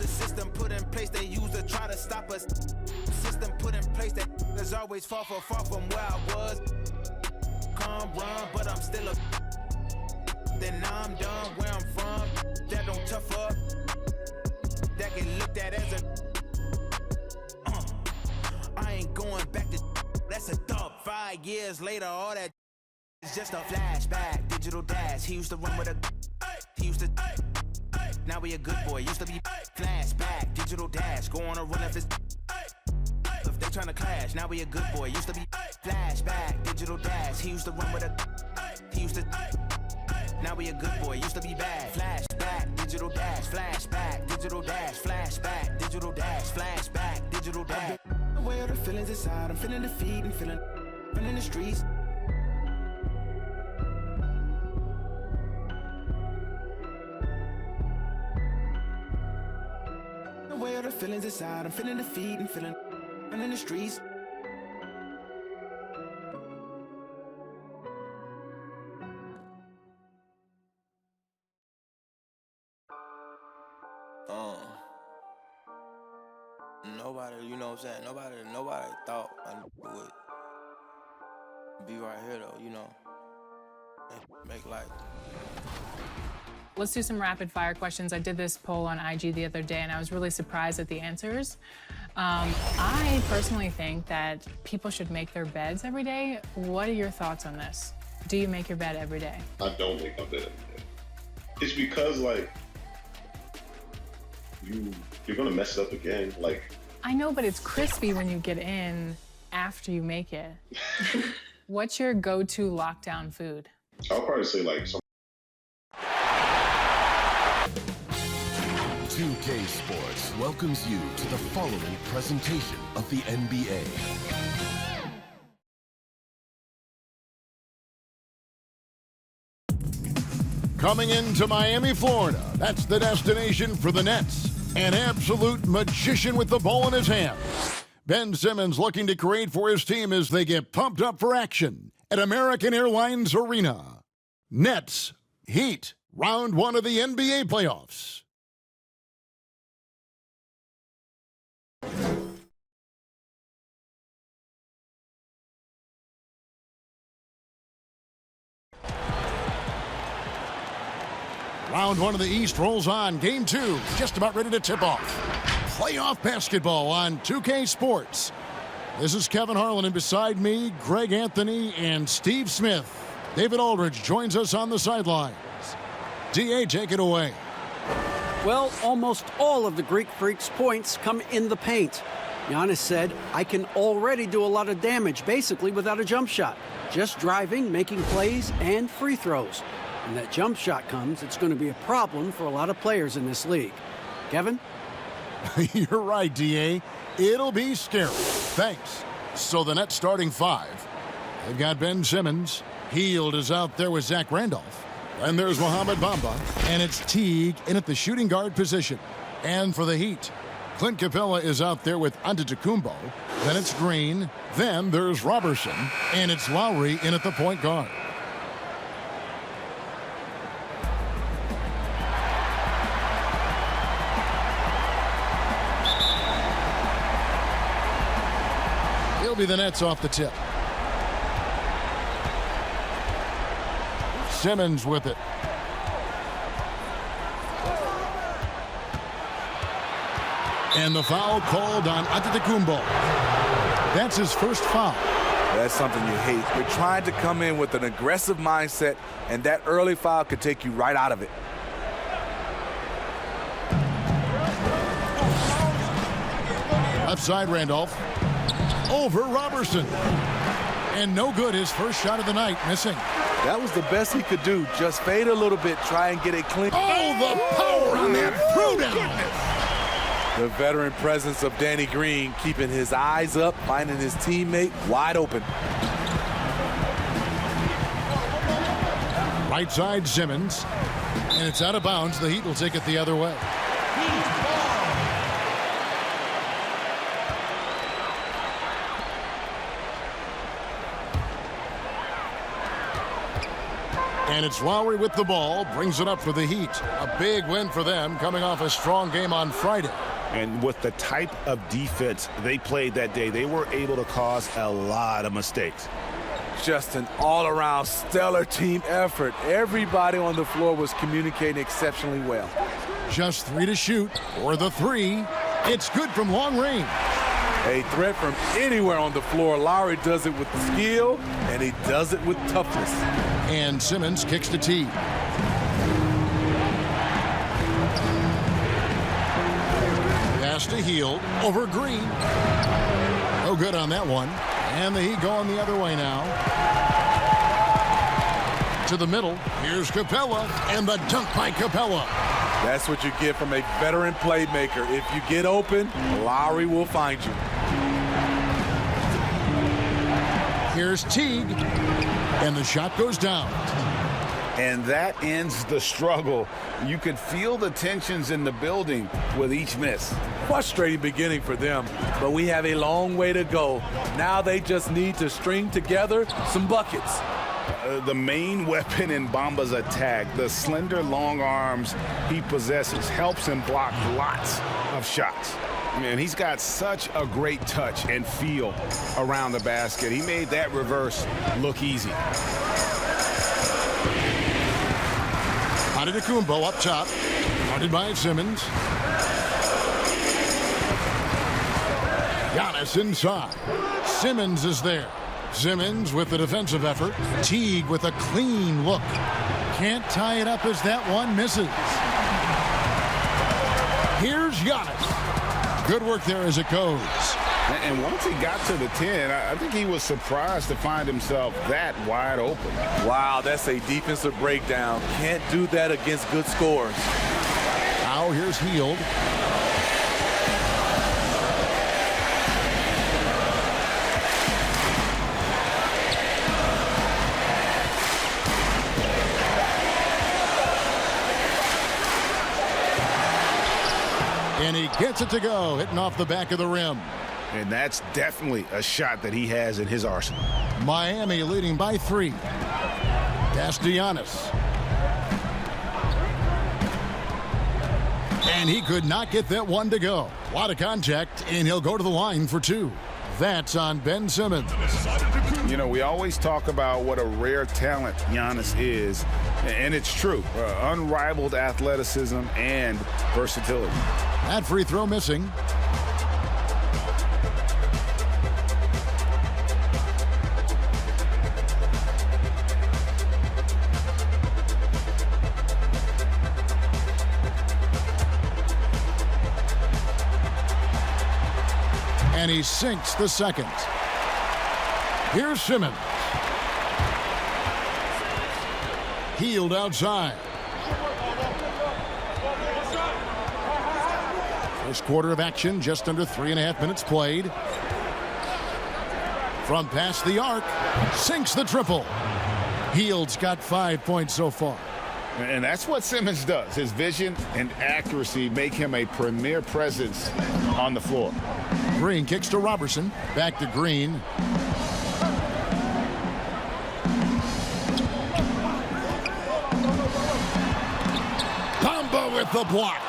System put in place they use to try to stop us. System put in place that is always far from where I was. Come run, but I'm still a. Then I'm done where I'm from. That don't tough up. That get looked at as a. I ain't going back to. That's a dub. 5 years later, all that is just a flashback. Digital dash. He used to run with a. He used to. Now we a good boy. Used to be flashback. Digital dash. Go on a run if it's. If they tryna clash. Now we a good boy. Used to be flashback. Digital dash. He used to run with a. He used to. Now we a good boy. Used to be bad. Flashback. Digital dash. Flashback. Digital dash. Flashback. Digital dash. Flashback. Digital dash. Aware of the feelings inside. I'm feeling defeat and feeling in the streets. Aware of the feelings inside. I'm feeling defeat and feeling in the streets. Nobody, you know what I'm saying? Nobody thought I would be right here though, you know. Make life. Let's do some rapid fire questions. I did this poll on IG the other day and I was really surprised at the answers. I personally think that people should make their beds every day. What are your thoughts on this? Do you make your bed every day? I don't make my bed every day. It's because like you're gonna mess it up again. Like I know, but it's crispy when you get in after you make it. What's your go-to lockdown food? I'll probably say like some. 2K Sports welcomes you to the following presentation of the NBA. Coming into Miami, Florida, that's the destination for the Nets. An absolute magician with the ball in his hand. Ben Simmons looking to create for his team as they get pumped up for action at American Airlines Arena. Nets, Heat, round 1 of the NBA playoffs. Round 1 of the East rolls on. Game 2 just about ready to tip off. Playoff basketball on 2K Sports. This is Kevin Harlan, and beside me, Greg Anthony and Steve Smith. David Aldridge joins us on the sidelines. DA, take it away. Well, almost all of the Greek Freak's points come in the paint. Giannis said, I can already do a lot of damage, basically without a jump shot. Just driving, making plays, and free throws. When that jump shot comes, it's going to be a problem for a lot of players in this league. Kevin? You're right, DA. It'll be scary. Thanks. So the Nets starting 5. They've got Ben Simmons. Hield is out there with Zach Randolph. And there's Mohamed Bamba. And it's Teague in at the shooting guard position. And for the Heat, Clint Capella is out there with Antetokounmpo. Then it's Green. Then there's Robertson. And it's Lowry in at the point guard. It'll be the Nets off the tip. Simmons with it. And the foul called on Antetokounmpo. That's his first foul. That's something you hate. You're trying to come in with an aggressive mindset, and that early foul could take you right out of it. Left side, Randolph. Over Robertson. And no good, his first shot of the night, missing. That was the best he could do. Just fade a little bit, try and get it clean. Oh, the power on that throwdown. The veteran presence of Danny Green keeping his eyes up, finding his teammate wide open. Right side, Simmons. And it's out of bounds. The Heat will take it the other way. And it's Lowry with the ball, brings it up for the Heat. A big win for them, coming off a strong game on Friday. And with the type of defense they played that day, they were able to cause a lot of mistakes. Just an all-around stellar team effort. Everybody on the floor was communicating exceptionally well. Just 3 to shoot for the 3. It's good from long range. A threat from anywhere on the floor. Lowry does it with skill, and he does it with toughness. And Simmons kicks to T. Pass to Hield over Green. No good on that one. And the Heat going the other way now. To the middle. Here's Capella, and the dunk by Capella. That's what you get from a veteran playmaker. If you get open, Lowry will find you. Here's Teague, and the shot goes down. And that ends the struggle. You could feel the tensions in the building with each miss. Frustrating beginning for them, but we have a long way to go. Now they just need to string together some buckets. The main weapon in Bamba's attack, the slender long arms he possesses, helps him block lots of shots. Man, he's got such a great touch and feel around the basket. He made that reverse look easy. Antetokounmpo up top, guarded by Simmons. Giannis inside. Simmons is there. Simmons with the defensive effort. Teague with a clean look. Can't tie it up as that one misses. Here's Giannis. Good work there as it goes. And once he got to the 10, I think he was surprised to find himself that wide open. Wow, that's a defensive breakdown. Can't do that against good scores. Now here's Hield. And he gets it to go, hitting off the back of the rim. And that's definitely a shot that he has in his arsenal. Miami leading by 3. Pass to Giannis. And he could not get that one to go. A lot of contact, and he'll go to the line for 2. That's on Ben Simmons. You know, we always talk about what a rare talent Giannis is, and it's true. Unrivaled athleticism and versatility. That free throw missing. And he sinks the second. Here's Simmons. Hield outside. First quarter of action, just under 3.5 minutes played. From past the arc, sinks the triple. Hield's got 5 points so far. And that's what Simmons does. His vision and accuracy make him a premier presence on the floor. Green kicks to Robertson. Back to Green. Bamba with the block.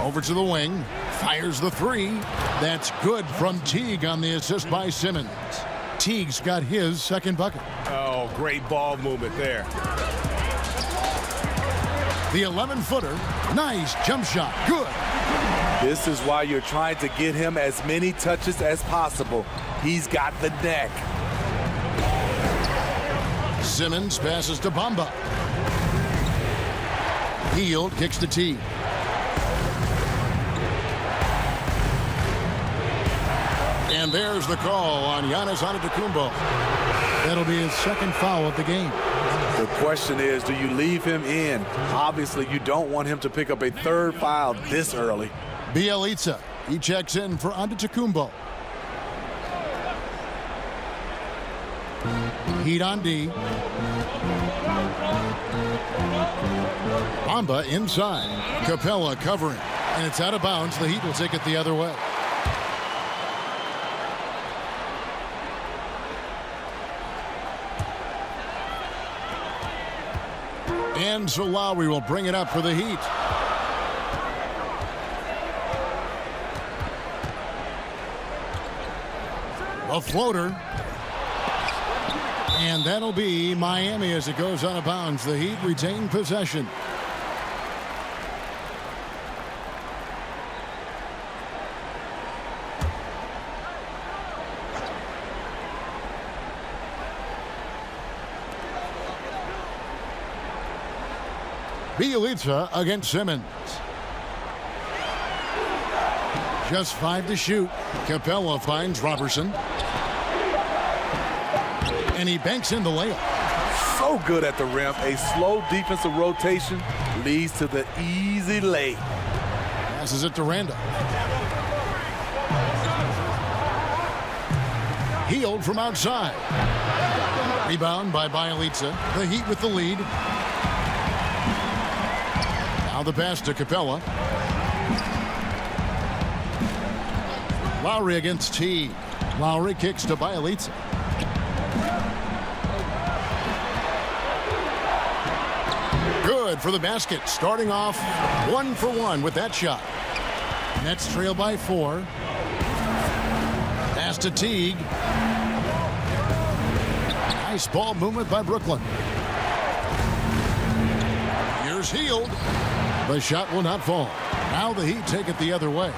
Over to the wing. Fires the 3. That's good from Teague on the assist by Simmons. Teague's got his second bucket. Oh, great ball movement there. The 11-footer. Nice jump shot. Good. This is why you're trying to get him as many touches as possible. He's got the neck. Simmons passes to Bamba. Hield kicks to T. And there's the call on Giannis Antetokounmpo. That'll be his second foul of the game. The question is, do you leave him in? Obviously, you don't want him to pick up a third foul this early. Bielitsa, he checks in for Antetokounmpo. Heat on D. Bamba inside. Capella covering. And it's out of bounds. The Heat will take it the other way. And so Lowry will bring it up for the Heat. A floater. And that'll be Miami as it goes out of bounds. The Heat retain possession. Bielitsa against Simmons. Just 5 to shoot. Capella finds Robertson. And he banks in the layup. So good at the rim. A slow defensive rotation leads to the easy lay. Passes it to Randall. Healed from outside. Rebound by Bielitsa. The Heat with the lead. Now the pass to Capella. Lowry against T. Lowry kicks to Bielitsa. Good for the basket. Starting off 1 for 1 with that shot. Nets trail by 4. Pass to Teague. Nice ball movement by Brooklyn. Here's Hield. The shot will not fall. Now the Heat take it the other way.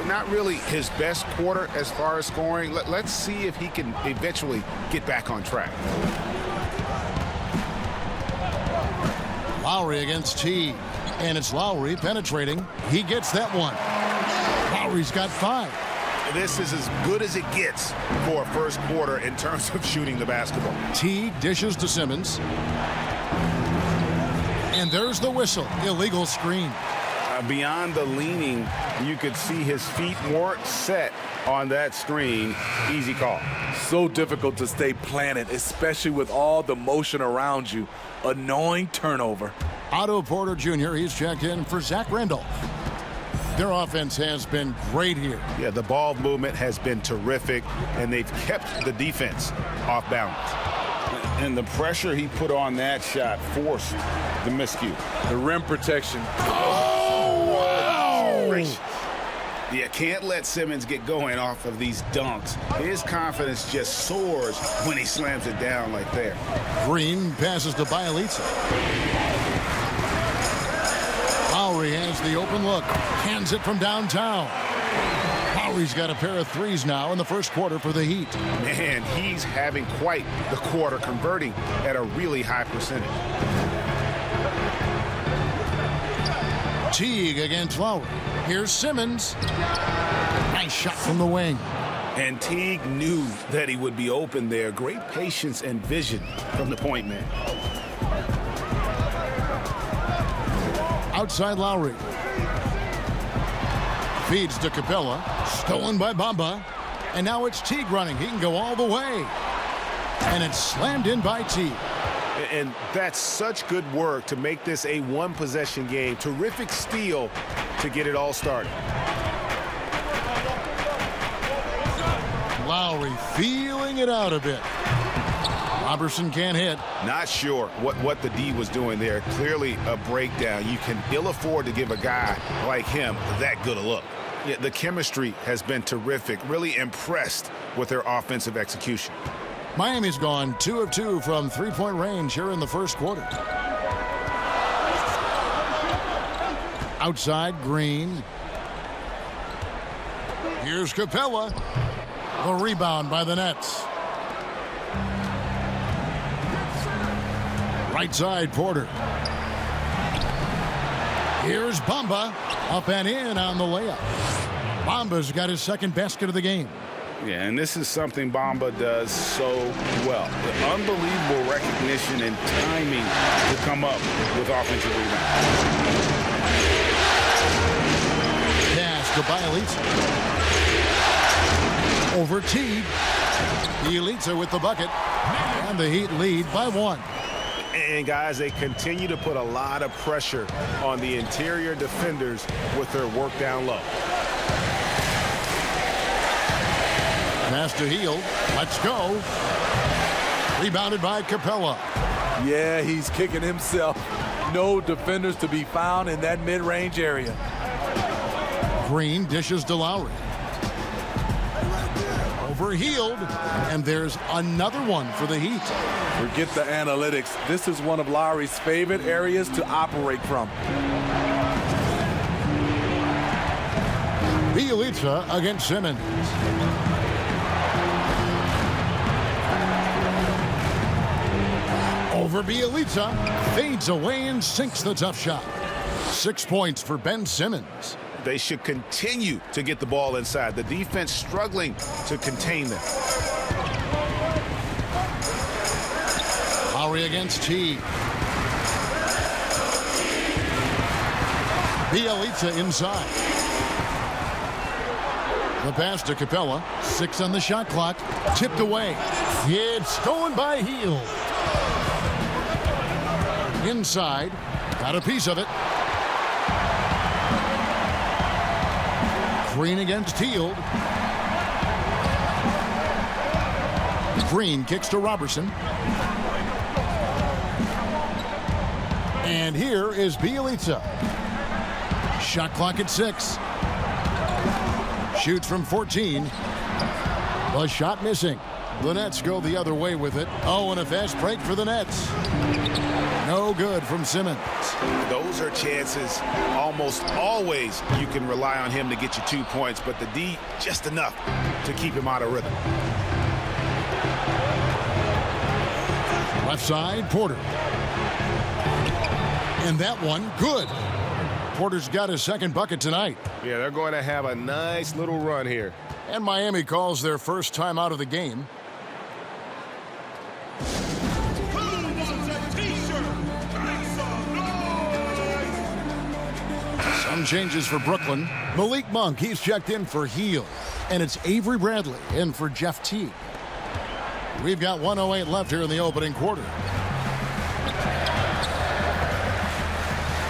Not really his best quarter as far as scoring. Let's see if he can eventually get back on track. Lowry against T. And it's Lowry penetrating. He gets that one. Lowry's got 5. This is as good as it gets for a first quarter in terms of shooting the basketball. T dishes to Simmons. And there's the whistle. Illegal screen. Beyond the leaning, you could see his feet weren't set on that screen. Easy call. So difficult to stay planted, especially with all the motion around you. Annoying turnover. Otto Porter Jr., he's checked in for Zach Randolph. Their offense has been great here. Yeah, the ball movement has been terrific, and they've kept the defense off balance. And the pressure he put on that shot forced the miscue. The rim protection. Yeah, can't let Simmons get going off of these dunks. His confidence just soars when he slams it down like that. Green passes to Bielitsa. Lowry has the open look. Hands it from downtown. Lowry's got a pair of threes now in the first quarter for the Heat. Man, he's having quite the quarter, converting at a really high percentage. Teague against Lowry. Here's Simmons. Nice shot from the wing. And Teague knew that he would be open there. Great patience and vision from the point man. Outside Lowry. Feeds to Capella. Stolen by Bamba. And now it's Teague running. He can go all the way. And it's slammed in by Teague. And that's such good work to make this a one-possession game. Terrific steal to get it all started. Lowry feeling it out a bit. Robertson can't hit. Not sure what the D was doing there. Clearly a breakdown. You can ill afford to give a guy like him that good a look. Yeah, the chemistry has been terrific. Really impressed with their offensive execution. Miami's gone 2 of 2 from three-point range here in the first quarter. Outside, Green. Here's Capella. The rebound by the Nets. Right side, Porter. Here's Bamba. Up and in on the layup. Bamba's got his second basket of the game. Yeah, and this is something Bamba does so well. The unbelievable recognition and timing to come up with offensive rebounds. Pass to Bielitsa. Over Teague. Bielitsa with the bucket. And the Heat lead by 1. And guys, they continue to put a lot of pressure on the interior defenders with their work down low. Pass to Hield. Let's go. Rebounded by Capella. Yeah, he's kicking himself. No defenders to be found in that mid-range area. Green dishes to Lowry. Overhealed, and there's another one for the Heat. Forget the analytics. This is one of Lowry's favorite areas to operate from. Bielitsa against Simmons. Over Bielitsa, fades away and sinks the tough shot. 6 points for Ben Simmons. They should continue to get the ball inside. The defense struggling to contain them. Lowry against T. Bielitsa inside. The pass to Capella. 6 on the shot clock. Tipped away. It's stolen by Hield. Inside. Got a piece of it. Green against Hield. Green kicks to Robertson. And here is Bielitsa. Shot clock at 6. Shoots from 14. The shot missing. The Nets go the other way with it. Oh, and a fast break for the Nets. No good from Simmons. Those are chances almost always you can rely on him to get you 2 points, but the D just enough to keep him out of rhythm. Left side, Porter. And that one, good. Porter's got his second bucket tonight. Yeah, they're going to have a nice little run here. And Miami calls their first time out of the game. Some changes for Brooklyn. Malik Monk, he's checked in for Hield. And it's Avery Bradley in for Jeff Teague. We've got 1:08 left here in the opening quarter.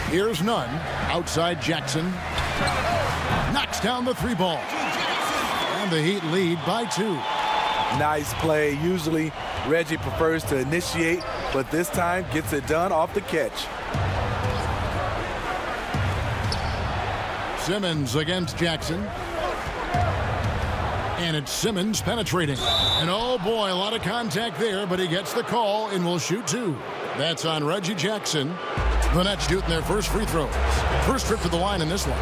Here's Nunn. Outside Jackson. Knocks down the 3 ball. And the Heat lead by 2. Nice play. Usually Reggie prefers to initiate, but this time gets it done off the catch. Simmons against Jackson. And it's Simmons penetrating. And oh boy, a lot of contact there, but he gets the call and will shoot 2. That's on Reggie Jackson. The Nets shooting their first free throws. First trip to the line in this one.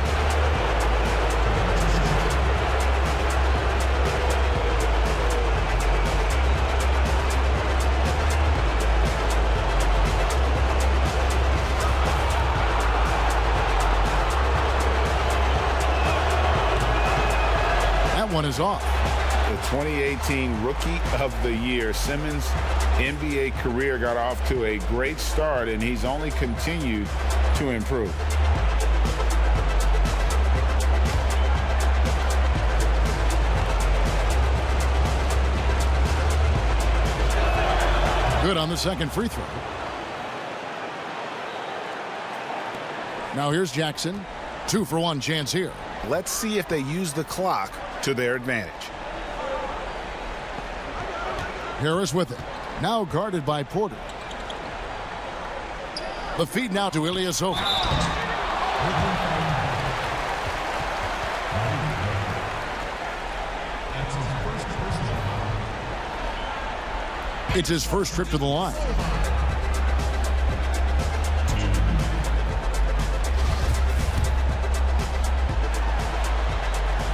That one is off. The 2018 Rookie of the Year. Simmons' NBA career got off to a great start, and he's only continued to improve. Good on the second free throw. Now here's Jackson. 2-for-1 chance here. Let's see if they use the clock to their advantage. Harris with it. Now guarded by Porter. The feed now to Ilyasova. It's his first trip to the line.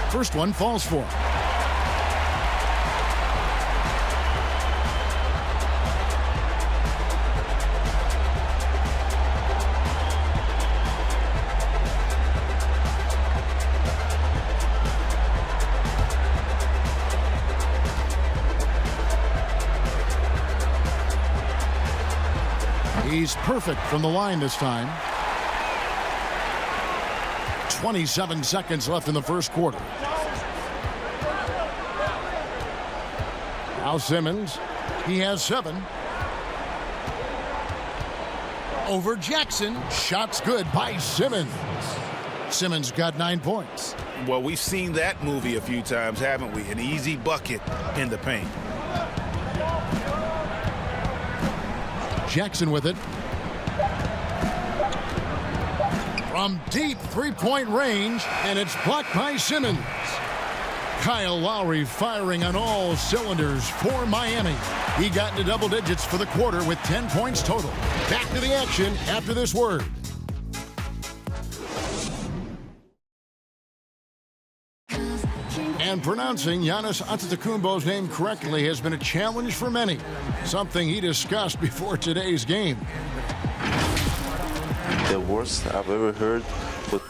First one falls for him. He's perfect from the line this time. 27 seconds left in the first quarter. Now Simmons. He has 7. Over Jackson. Shots good by Simmons. Simmons got 9 points. Well, we've seen that movie a few times, haven't we? An easy bucket in the paint. Jackson with it. from deep three-point range, and it's blocked by Simmons. Kyle Lowry firing on all cylinders for Miami. He got into double digits for the quarter with 10 points total. Back to the action after this word. And pronouncing Giannis Antetokounmpo's name correctly has been a challenge for many, something he discussed before today's game. The worst I've ever heard. But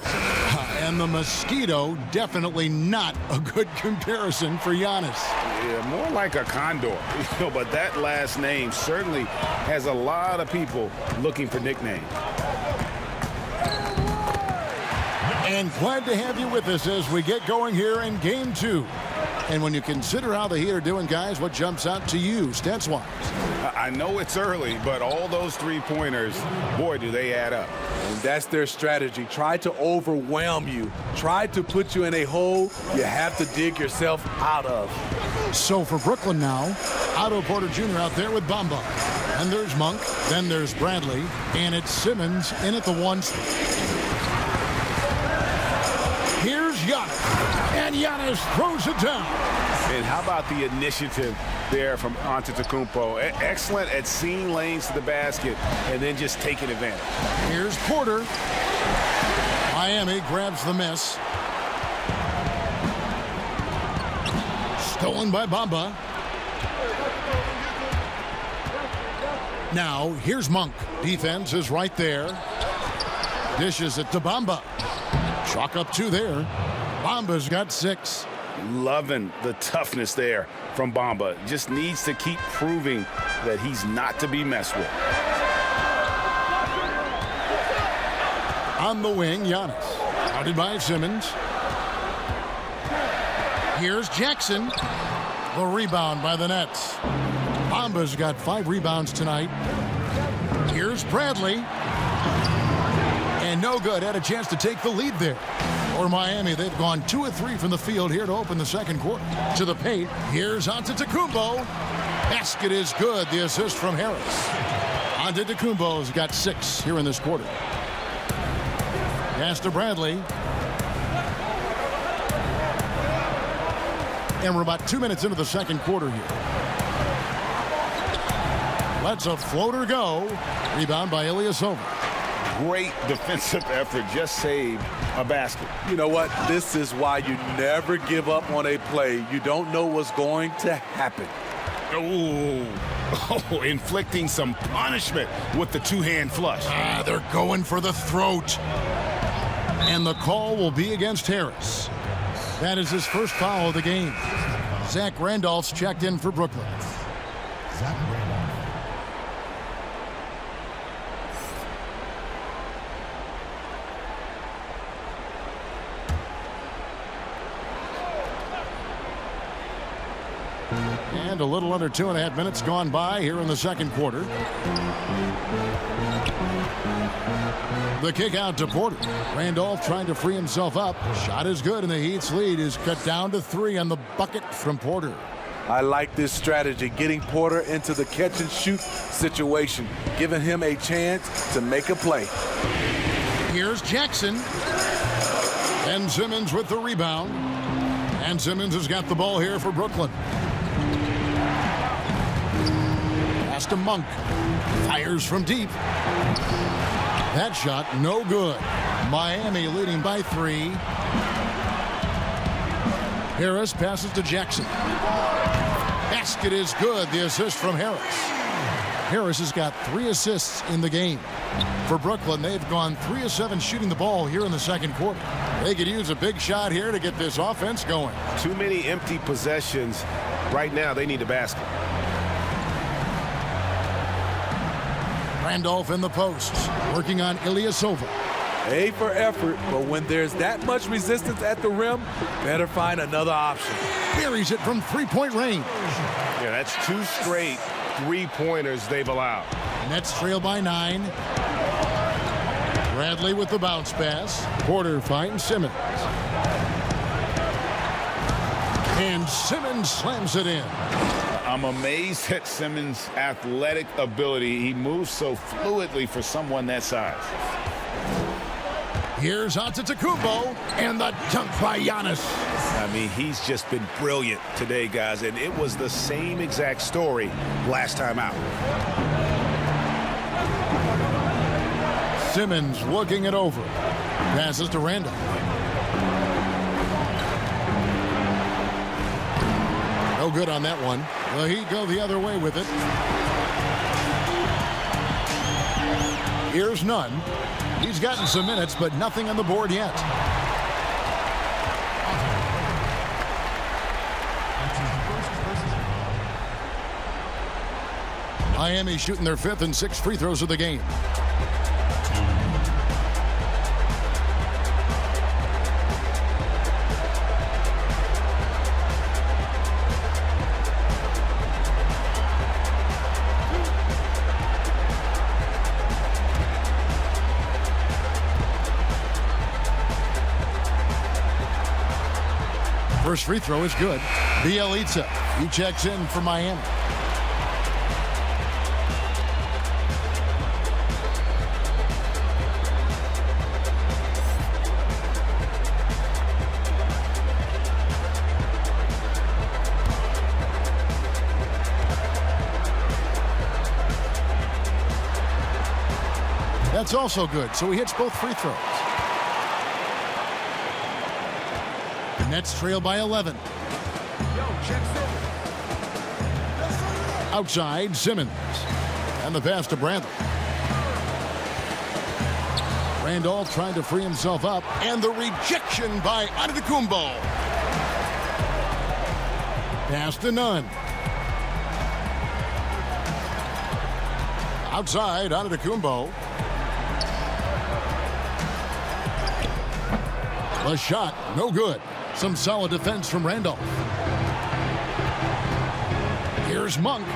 And the mosquito, definitely not a good comparison for Giannis. Yeah, more like a condor. But that last name certainly has a lot of people looking for nicknames. And glad to have you with us as we get going here in Game 2. And when you consider how the Heat are doing, guys, what jumps out to you, stats-wise? I know it's early, but all those three-pointers, boy, do they add up. And that's their strategy. Try to overwhelm you. Try to put you in a hole you have to dig yourself out of. So for Brooklyn now, Otto Porter Jr. out there with Bamba. And there's Monk, then there's Bradley, and it's Simmons in at the 1. Here's Giannis, and Giannis throws it down. And how about the initiative there from Antetokounmpo? Excellent at seeing lanes to the basket and then just taking advantage. Here's Porter. Miami grabs the miss. Stolen by Bamba. Now, here's Monk. Defense is right there. Dishes it to Bamba. Chalk up 2 there. Bamba's got 6. Loving the toughness there from Bamba. Just needs to keep proving that he's not to be messed with. On the wing, Giannis. Guarded by Simmons. Here's Jackson. The rebound by the Nets. Bamba's got 5 rebounds tonight. Here's Bradley. And no good. Had a chance to take the lead there. For Miami, they've gone 2 of 3 from the field here to open the second quarter. To the paint. Here's Antetokounmpo. Basket is good. The assist from Harris. Antetokounmpo's got 6 here in this quarter. Pass to Bradley. And we're about 2 minutes into the second quarter here. Lets a floater go. Rebound by Ilyasova. Great defensive effort. Just saved a basket. You know what? This is why you never give up on a play. You don't know what's going to happen. Oh, inflicting some punishment with the 2-hand flush. They're going for the throat. And the call will be against Harris. That is his first foul of the game. Zach Randolph's checked in for Brooklyn. Zach Randolph. And a little under 2.5 minutes gone by here in the second quarter. The kick out to Porter. Randolph trying to free himself up. Shot is good, and the Heat's lead is cut down to 3 on the bucket from Porter. I like this strategy, getting Porter into the catch-and-shoot situation, giving him a chance to make a play. Here's Jackson. And Simmons with the rebound. And Simmons has got the ball here for Brooklyn. Pass to Monk. Fires from deep. That shot no good. Miami leading by 3. Harris passes to Jackson. Basket is good. The assist from Harris. Harris has got 3 assists in the game. For Brooklyn, they've gone 3 of 7 shooting the ball here in the second quarter. They could use a big shot here to get this offense going. Too many empty possessions. Right now, they need a basket. Randolph in the post, working on Ilyasova. A for effort, but when there's that much resistance at the rim, better find another option. Buries it from 3-point range. Yeah, that's 2 straight 3-pointers they've allowed. Nets trail by 9. Bradley with the bounce pass. Porter finds Simmons. And Simmons slams it in. I'm amazed at Simmons' athletic ability. He moves so fluidly for someone that size. Here's Antetokounmpo, and the dunk by Giannis. I mean, he's just been brilliant today, guys, and it was the same exact story last time out. Simmons looking it over. Passes to Randall. No good on that one. The Heat go the other way with it. Here's Nunn. He's gotten some minutes, but nothing on the board yet. Miami shooting their 5th and 6th free throws of the game. First free throw is good. Bielitsa, he checks in for Miami. That's also good, so he hits both free throws. The Nets trail by 11. Outside, Simmons. And the pass to Randall. Randolph trying to free himself up. And the rejection by Antetokounmpo. Pass to Nunn. Outside, Antetokounmpo. The shot, no good. Some solid defense from Randolph. Here's Monk.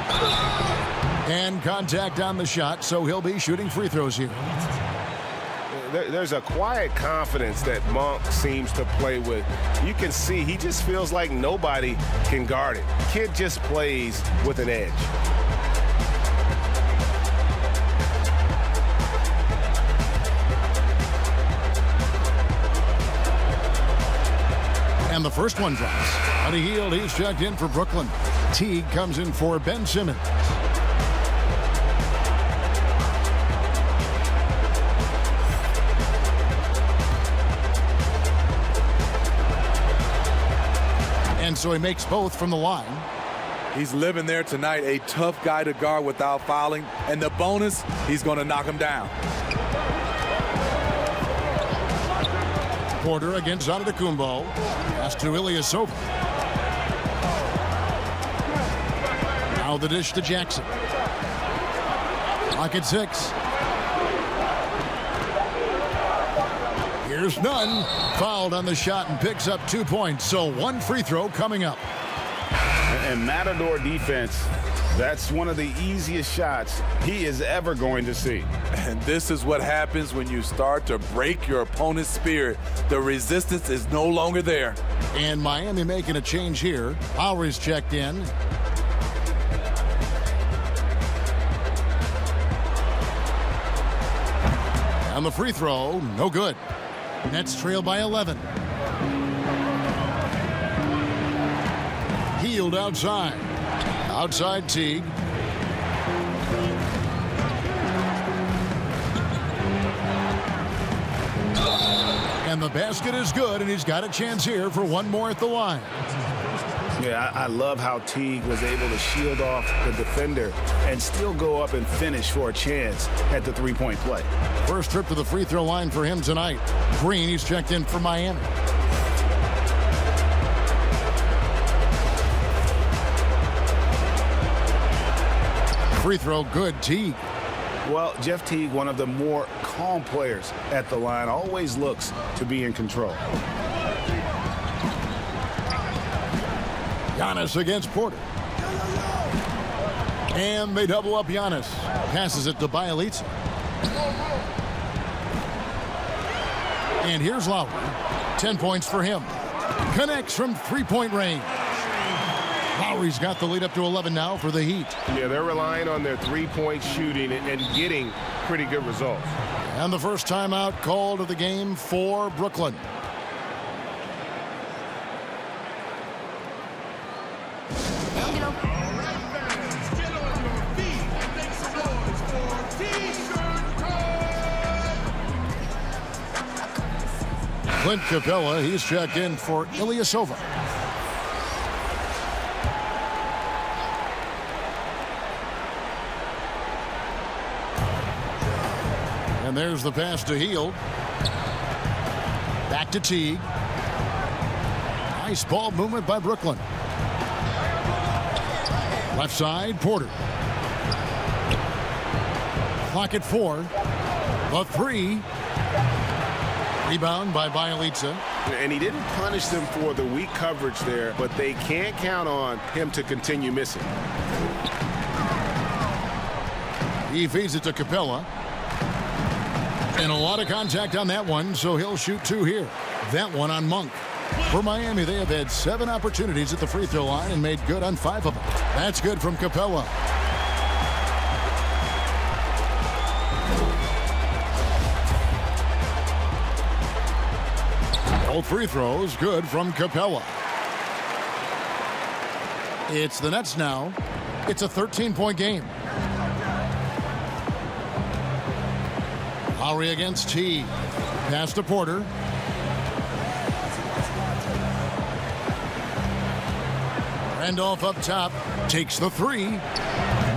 And contact on the shot, so he'll be shooting free throws here. There's a quiet confidence that Monk seems to play with. You can see he just feels like nobody can guard it. Kid just plays with an edge. And the first one drops. Buddy Hield, he's checked in for Brooklyn. Teague comes in for Ben Simmons. And so he makes both from the line. He's living there tonight, a tough guy to guard without fouling. And the bonus, he's going to knock him down. Porter against Antetokounmpo. Pass to Ilyasova. Now the dish to Jackson. Clock at 6. Here's Nunn. Fouled on the shot and picks up 2 points. So one free throw coming up. And Matador defense, that's one of the easiest shots he is ever going to see. And this is what happens when you start to break your opponent's spirit. The resistance is no longer there. And Miami making a change here. Lowry's checked in. And the free throw, no good. Nets trail by 11. Hield outside. Outside Teague. And the basket is good, and he's got a chance here for one more at the line. Yeah, I love how Teague was able to shield off the defender and still go up and finish for a chance at the three-point play. First trip to the free throw line for him tonight. Green, he's checked in for Miami. Free throw good, Teague. Well, Jeff Teague, one of the more calm players at the line, always looks to be in control. Giannis against Porter. And they double up Giannis. Passes it to Bielitsa. And here's Lowry. 10 points for him. Connects from three-point range. Lowry's got the lead up to 11 now for the Heat. Yeah, they're relying on their three-point shooting and getting pretty good results. And the first timeout called of the game for Brooklyn. Clint Capella, he's checked in for Ilyasova. And there's the pass to Hield. Back to Teague. Nice ball movement by Brooklyn. Left side, Porter. Clock at 4. The 3. Rebound by Bielitsa. And he didn't punish them for the weak coverage there, but they can't count on him to continue missing. He feeds it to Capella. And a lot of contact on that one, so he'll shoot 2 here. That one on Monk. For Miami, they have had 7 opportunities at the free throw line and made good on 5 of them. That's good from Capella. Both free throws good from Capella. It's the Nets now. It's a 13-point game. Lowry against T. Pass to Porter. Randolph up top. Takes the 3.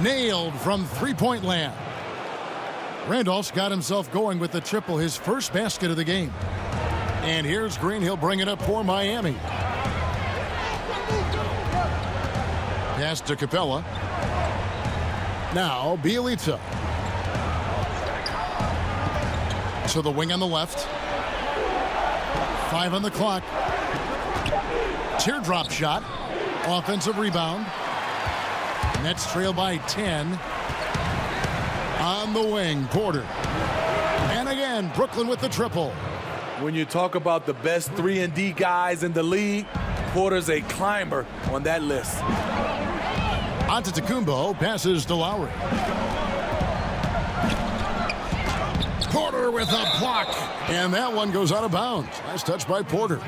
Nailed from three-point land. Randolph's got himself going with the triple, his first basket of the game. And here's Green. He'll bring it up for Miami. Pass to Capella. Now Bielitsa. To the wing on the left. 5 on the clock. Teardrop shot. Offensive rebound. Nets trail by 10. On the wing, Porter. And again, Brooklyn with the triple. When you talk about the best 3-and-D guys in the league, Porter's a climber on that list. Antetokounmpo passes to Lowry. Porter with a block. And that one goes out of bounds. Nice touch by Porter.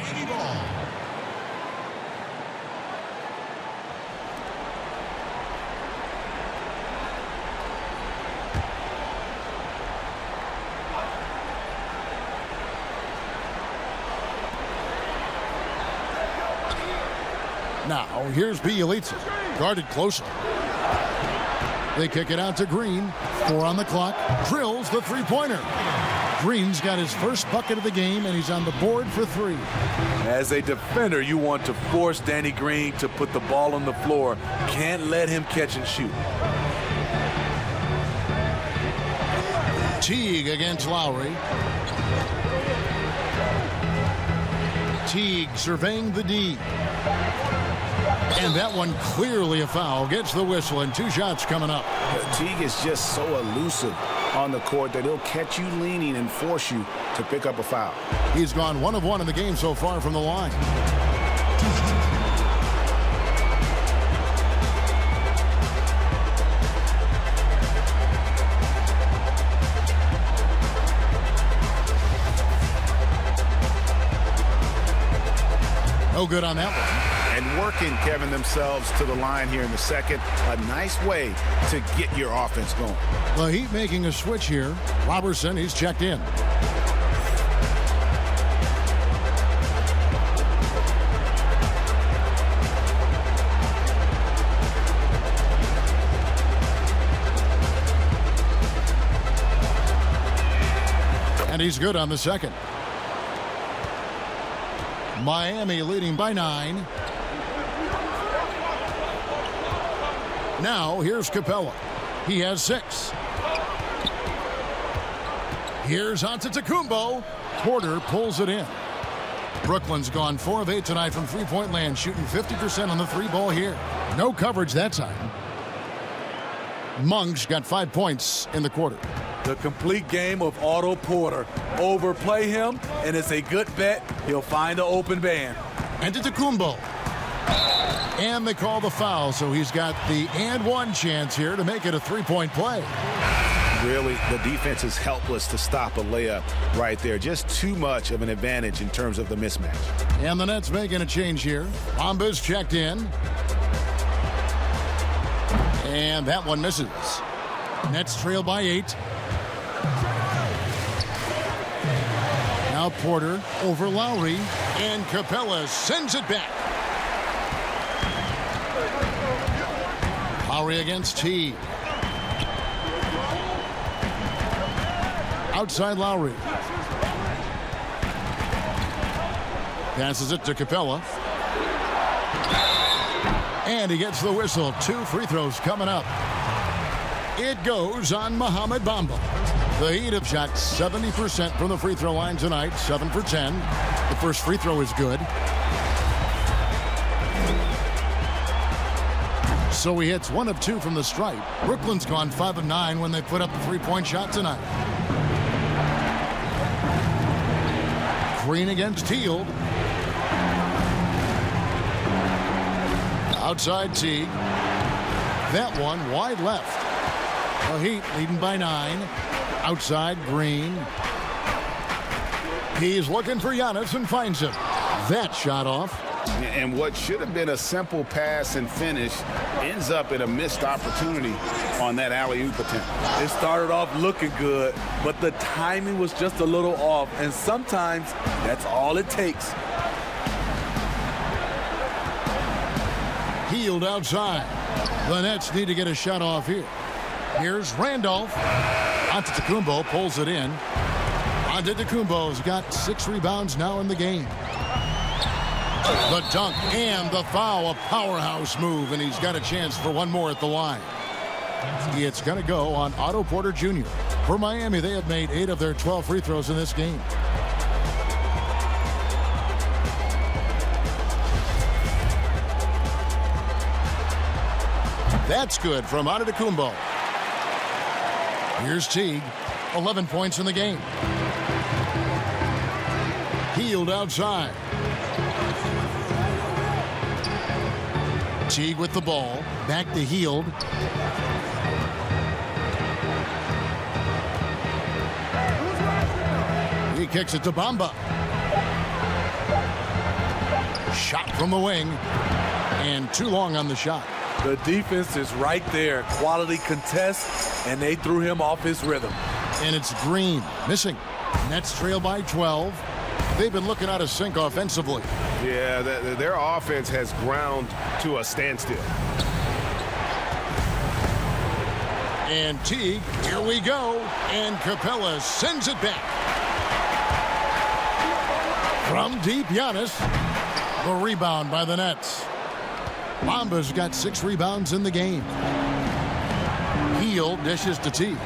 Now, here's Bielitsa, guarded closely. They kick it out to Green. 4 on the clock. Drills the three-pointer. Green's got his first bucket of the game, and he's on the board for 3. As a defender, you want to force Danny Green to put the ball on the floor. Can't let him catch and shoot. Teague against Lowry. Teague surveying the D. And that one clearly a foul. Gets the whistle, and 2 shots coming up. Teague is just so elusive on the court that he'll catch you leaning and force you to pick up a foul. He's gone 1 of 1 in the game so far from the line. No good on that one. And working, Kevin, themselves to the line here in the second. A nice way to get your offense going. The Heat making a switch here. Robertson, he's checked in. And he's good on the second. Miami leading by 9. Now, here's Capella. He has 6. Here's Antetokounmpo. Porter pulls it in. Brooklyn's gone 4 of 8 tonight from three-point land, shooting 50% on the 3-ball here. No coverage that time. Monk's got 5 points in the quarter. The complete game of Otto Porter. Overplay him, and it's a good bet he'll find an open man. Antetokounmpo. And they call the foul, so he's got the and one chance here to make it a 3-point play. Really, the defense is helpless to stop a layup right there. Just too much of an advantage in terms of the mismatch. And the Nets making a change here. Bamba's checked in. And that one misses. Nets trail by 8. Now Porter over Lowry. And Capella sends it back. Lowry against T. Outside Lowry. Passes it to Capella. And he gets the whistle. 2 free throws coming up. It goes on Mohamed Bamba. The Heat have shot 70% from the free throw line tonight. 7 for 10. The first free throw is good. So he hits 1 of 2 from the stripe. Brooklyn's gone 5 of 9 when they put up a 3-point shot tonight. Green against Teal. Outside Teague. That one wide left. The Heat leading by 9. Outside Green. He's looking for Giannis and finds him. That shot off. And what should have been a simple pass and finish ends up in a missed opportunity on that alley-oop attempt. It started off looking good, but the timing was just a little off, and sometimes that's all it takes. Healed outside. The Nets need to get a shot off here. Here's Randolph. Antetokounmpo pulls it in. Antetokounmpo's got 6 rebounds now in the game. The dunk and the foul, a powerhouse move, and he's got a chance for one more at the line. It's going to go on Otto Porter Jr. For Miami, they have made 8 of their 12 free throws in this game. That's good from Antetokounmpo. Here's Teague, 11 points in the game. Healed outside. Teague with the ball, back to Hield. He kicks it to Bamba. Shot from the wing, and too long on the shot. The defense is right there, quality contest, and they threw him off his rhythm. And it's Green, missing. Nets trail by 12. They've been looking out of sync offensively. Yeah, their offense has ground to a standstill. And Teague, here we go. And Capella sends it back. From deep, Giannis. The rebound by the Nets. Bamba's got 6 rebounds in the game. Hield dishes to Teague.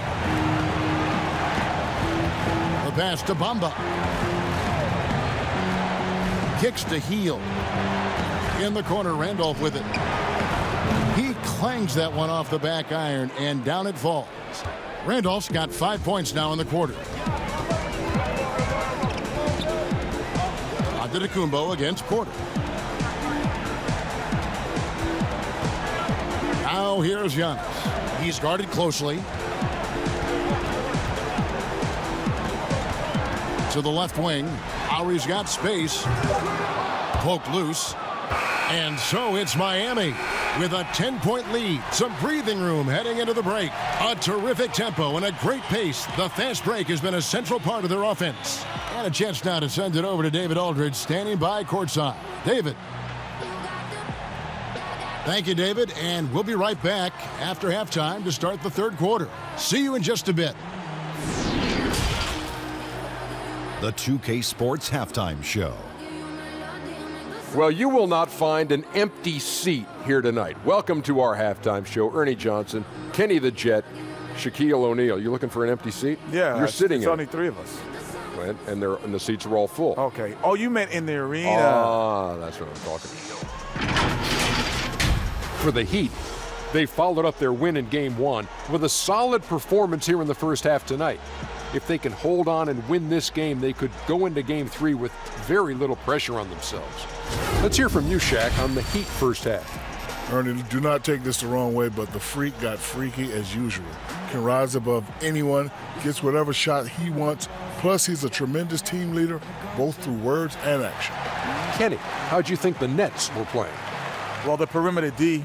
The pass to Bamba. Kicks to Hield. In the corner, Randolph with it. He clangs that one off the back iron, and down it falls. Randolph's got 5 points now in the quarter. Antetokounmpo against Porter. Now here's Giannis. He's guarded closely. To the left wing. Lowry's got space. Poked loose. And so it's Miami with a 10-point lead. Some breathing room heading into the break. A terrific tempo and a great pace. The fast break has been a central part of their offense. And a chance now to send it over to David Aldridge, standing by courtside. David. Thank you, David, and we'll be right back after halftime to start the third quarter. See you in just a bit. The 2K Sports Halftime Show. Well, you will not find an empty seat here tonight. Welcome to our halftime show. Ernie Johnson, Kenny the Jet, Shaquille O'Neal. You looking for an empty seat? Yeah, you're sitting it's in. only 3 of us. And the seats are all full. Okay. Oh, you meant in the arena. Ah, that's what I'm talking about. For the Heat, they followed up their win in Game 1 with a solid performance here in the first half tonight. If they can hold on and win this game, they could go into Game 3 with very little pressure on themselves. Let's hear from you, Shaq, on the Heat first half. Ernie, do not take this the wrong way, but the freak got freaky as usual. Can rise above anyone, gets whatever shot he wants, plus he's a tremendous team leader, both through words and action. Kenny, how'd you think the Nets were playing? Well, the perimeter D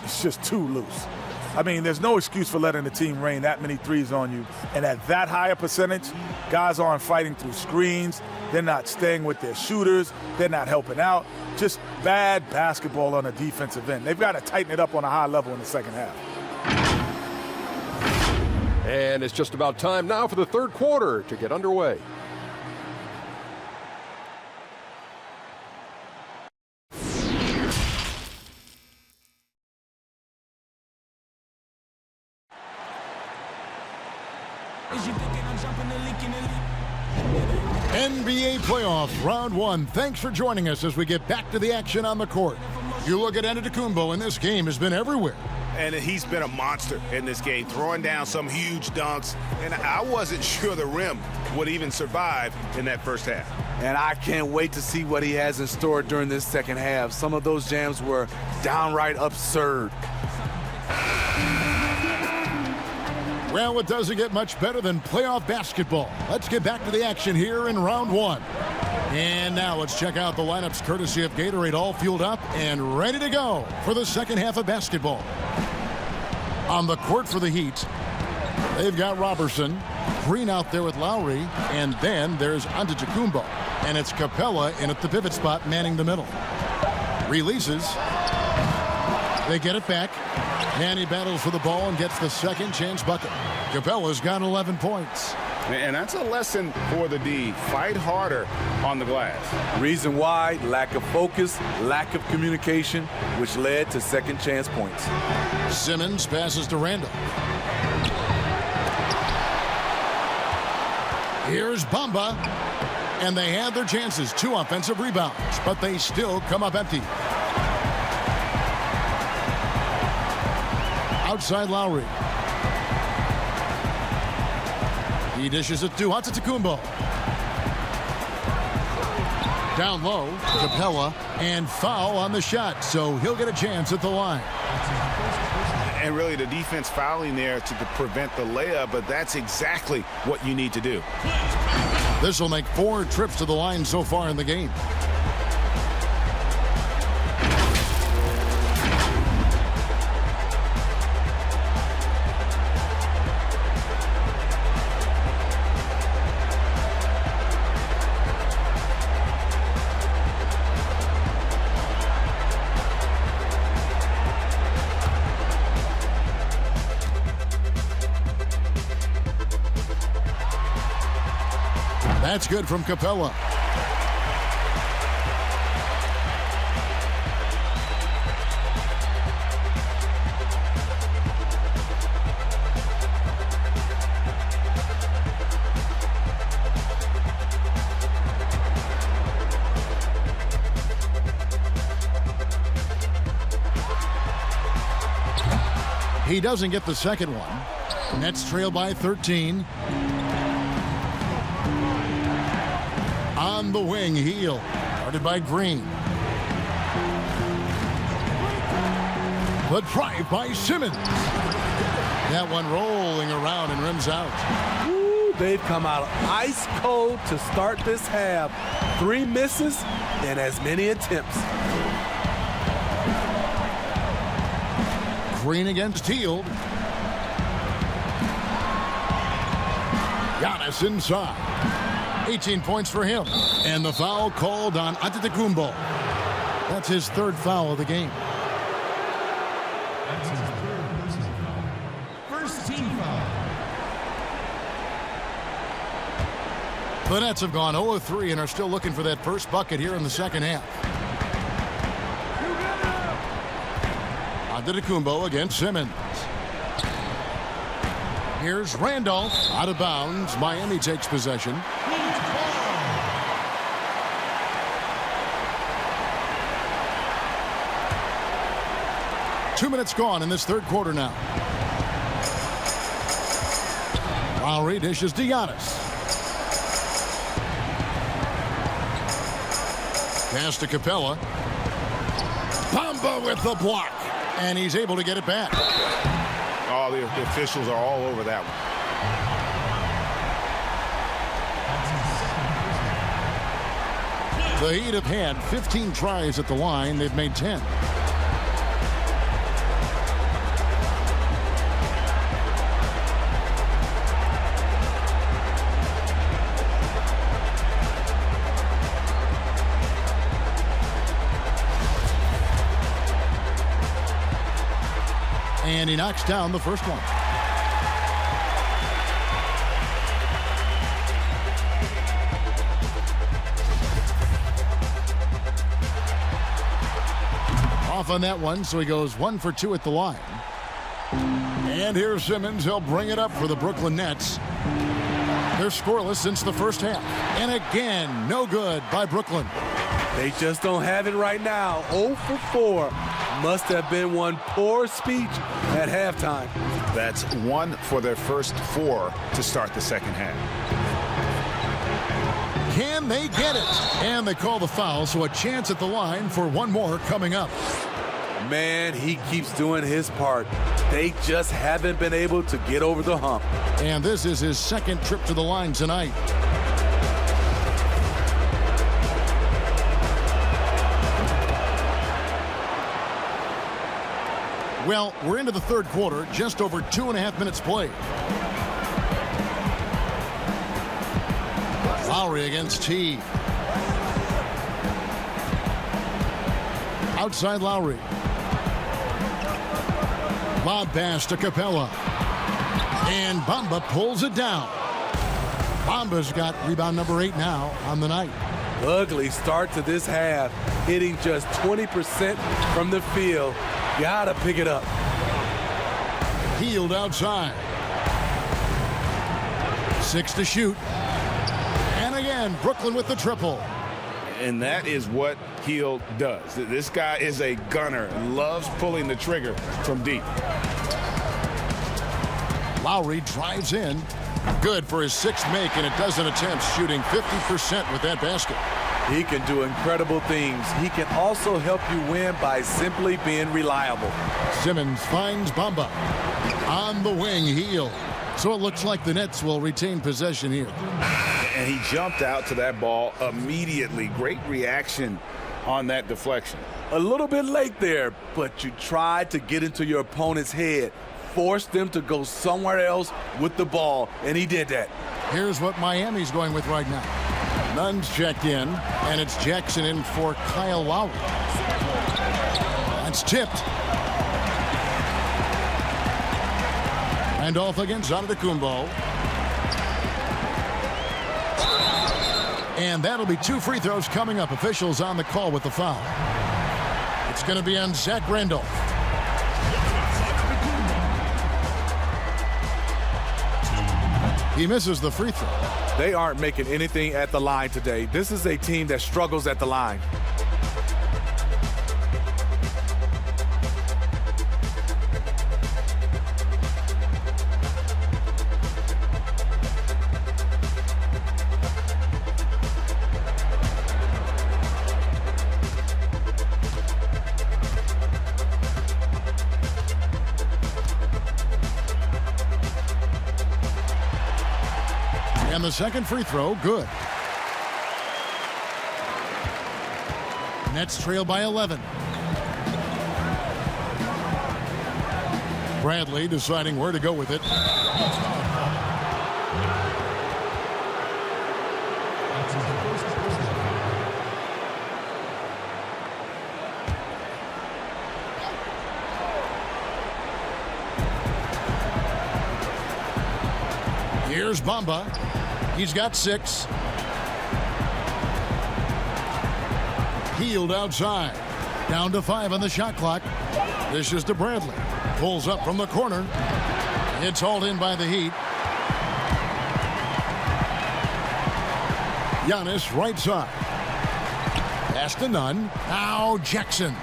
is just too loose. I mean, there's no excuse for letting the team rain that many threes on you. And at that higher percentage, guys aren't fighting through screens. They're not staying with their shooters. They're not helping out. Just bad basketball on the defensive end. They've got to tighten it up on a high level in the second half. And it's just about time now for the third quarter to get underway. NBA playoffs, round one. Thanks for joining us as we get back to the action on the court. You look at Antetokounmpo, and this game has been everywhere. And he's been a monster in this game, throwing down some huge dunks. And I wasn't sure the rim would even survive in that first half. And I can't wait to see what he has in store during this second half. Some of those jams were downright absurd. Well, it doesn't get much better than playoff basketball. Let's get back to the action here in round one. And now let's check out the lineups courtesy of Gatorade, all fueled up and ready to go for the second half of basketball. On the court for the Heat, they've got Robertson, Green out there with Lowry, and then there's Antetokounmpo. And it's Capella in at the pivot spot, manning the middle. Releases. They get it back. And he battles for the ball and gets the second chance bucket. Capella's got 11 points. And that's a lesson for the D. Fight harder on the glass. Reason why, lack of focus, lack of communication, which led to second chance points. Simmons passes to Randall. Here's Bamba. And they have their chances. 2 offensive rebounds, but they still come up empty. Outside Lowry. He dishes it to Antetokounmpo. Down low, Capella, and foul on the shot, so he'll get a chance at the line. And really the defense fouling there to prevent the layup, but that's exactly what you need to do. This will make 4 trips to the line so far in the game. That's good from Capella. He doesn't get the second one. Nets trail by 13. On the wing, Heel, guarded by Green. The drive by Simmons. That one rolling around and rims out. Ooh, they've come out ice cold to start this half. 3 misses and as many attempts. Green against Hield. Giannis inside. 18 points for him. And the foul called on Antetokounmpo. That's his 3rd foul of the game. That's his 3rd personal foul. First team foul. The Nets have gone 0 of 3 and are still looking for that first bucket here in the second half. Antetokounmpo against Simmons. Here's Randolph out of bounds. Miami takes possession. 2 minutes gone in this 3rd quarter now. Lowry dishes to Giannis. Pass to Capella. Bamba with the block. And he's able to get it back. All the officials are all over that one. The Heat have had 15 tries at the line. They've made 10. And he knocks down the first one. Off on that one, so he goes 1 for 2 at the line. And here's Simmons. He'll bring it up for the Brooklyn Nets. They're scoreless since the first half. And again, no good by Brooklyn. They just don't have it right now. 0 for 4. Must have been one poor speech at halftime. That's 1 for their first 4 to start the second half. Can they get it? And they call the foul, so a chance at the line for one more coming up. Man, he keeps doing his part. They just haven't been able to get over the hump. And this is his second trip to the line tonight. Well, we're into the third quarter, just over 2.5 minutes played. Lowry against T. Outside Lowry. Lob pass to Capella. And Bamba pulls it down. Bamba's got rebound number 8 now on the night. Ugly start to this half, hitting just 20% from the field. Gotta pick it up. Healed outside. 6 to shoot. And again, Brooklyn with the triple. And that is what Hield does. This guy is a gunner and loves pulling the trigger from deep. Lowry drives in. Good for his 6th make in a dozen attempts, shooting 50% with that basket. He can do incredible things. He can also help you win by simply being reliable. Simmons finds Bamba. On the wing, Hield. So it looks like the Nets will retain possession here. And he jumped out to that ball immediately. Great reaction on that deflection. A little bit late there, but you tried to get into your opponent's head. Force them to go somewhere else with the ball, and he did that. Here's what Miami's going with right now. Nunn's checked in, and it's Jackson in for Kyle Lowry. That's tipped. And off against Antetokounmpo. And that'll be 2 free throws coming up. Officials on the call with the foul. It's going to be on Zach Randolph. He misses the free throw. They aren't making anything at the line today. This is a team that struggles at the line. And the second free throw, good. Nets trail by 11. Bradley deciding where to go with it. Here's Bamba. He's got 6. Hield outside. Down to 5 on the shot clock. This is to Bradley. Pulls up from the corner. It's hauled in by the Heat. Giannis right side. Pass to Nunn. Now Jackson.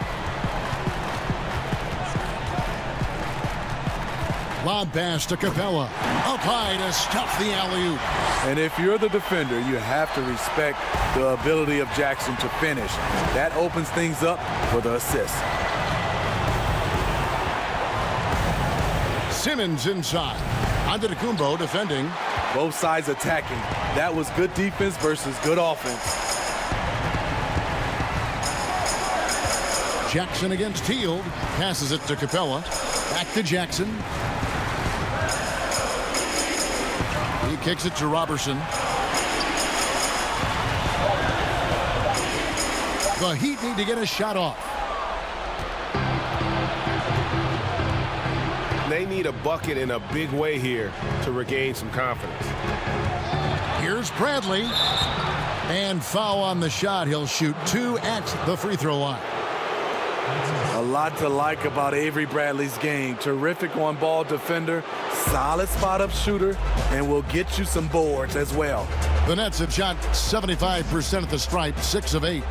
Lob pass to Capella. Up high to stuff the alley-oop. And if you're the defender, you have to respect the ability of Jackson to finish. That opens things up for the assist. Simmons inside. Antetokounmpo defending. Both sides attacking. That was good defense versus good offense. Jackson against Hield. Passes it to Capella. Back to Jackson. He kicks it to Robertson. The Heat need to get a shot off. They need a bucket in a big way here to regain some confidence. Here's Bradley. And foul on the shot. He'll shoot 2 at the free throw line. A lot to like about Avery Bradley's game. Terrific on-ball defender, solid spot-up shooter, and will get you some boards as well. The Nets have shot 75% at the stripe, 6 of 8.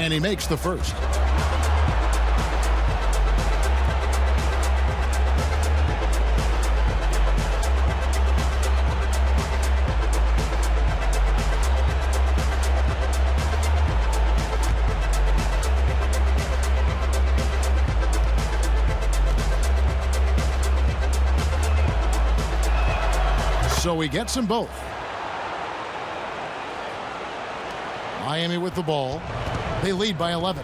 And he makes the first. So he gets them both. Miami with the ball. They lead by 11.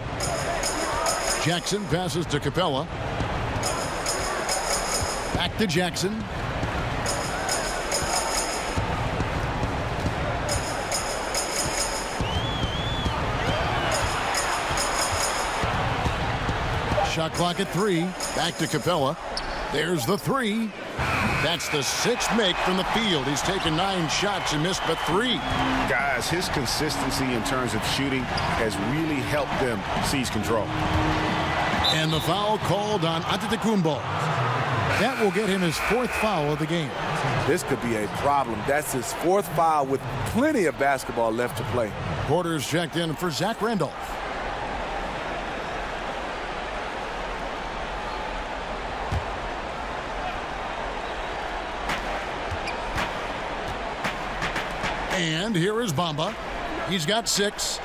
Jackson passes to Capella. Back to Jackson. Shot clock at 3. Back to Capella. There's the 3. That's the 6th make from the field. He's taken 9 shots and missed but 3. Guys, his consistency in terms of shooting has really helped them seize control. And the foul called on Antetokounmpo. That will get him his 4th foul of the game. This could be a problem. That's his 4th foul with plenty of basketball left to play. Porter's checked in for Zach Randolph. And here is Bamba. He's got 6.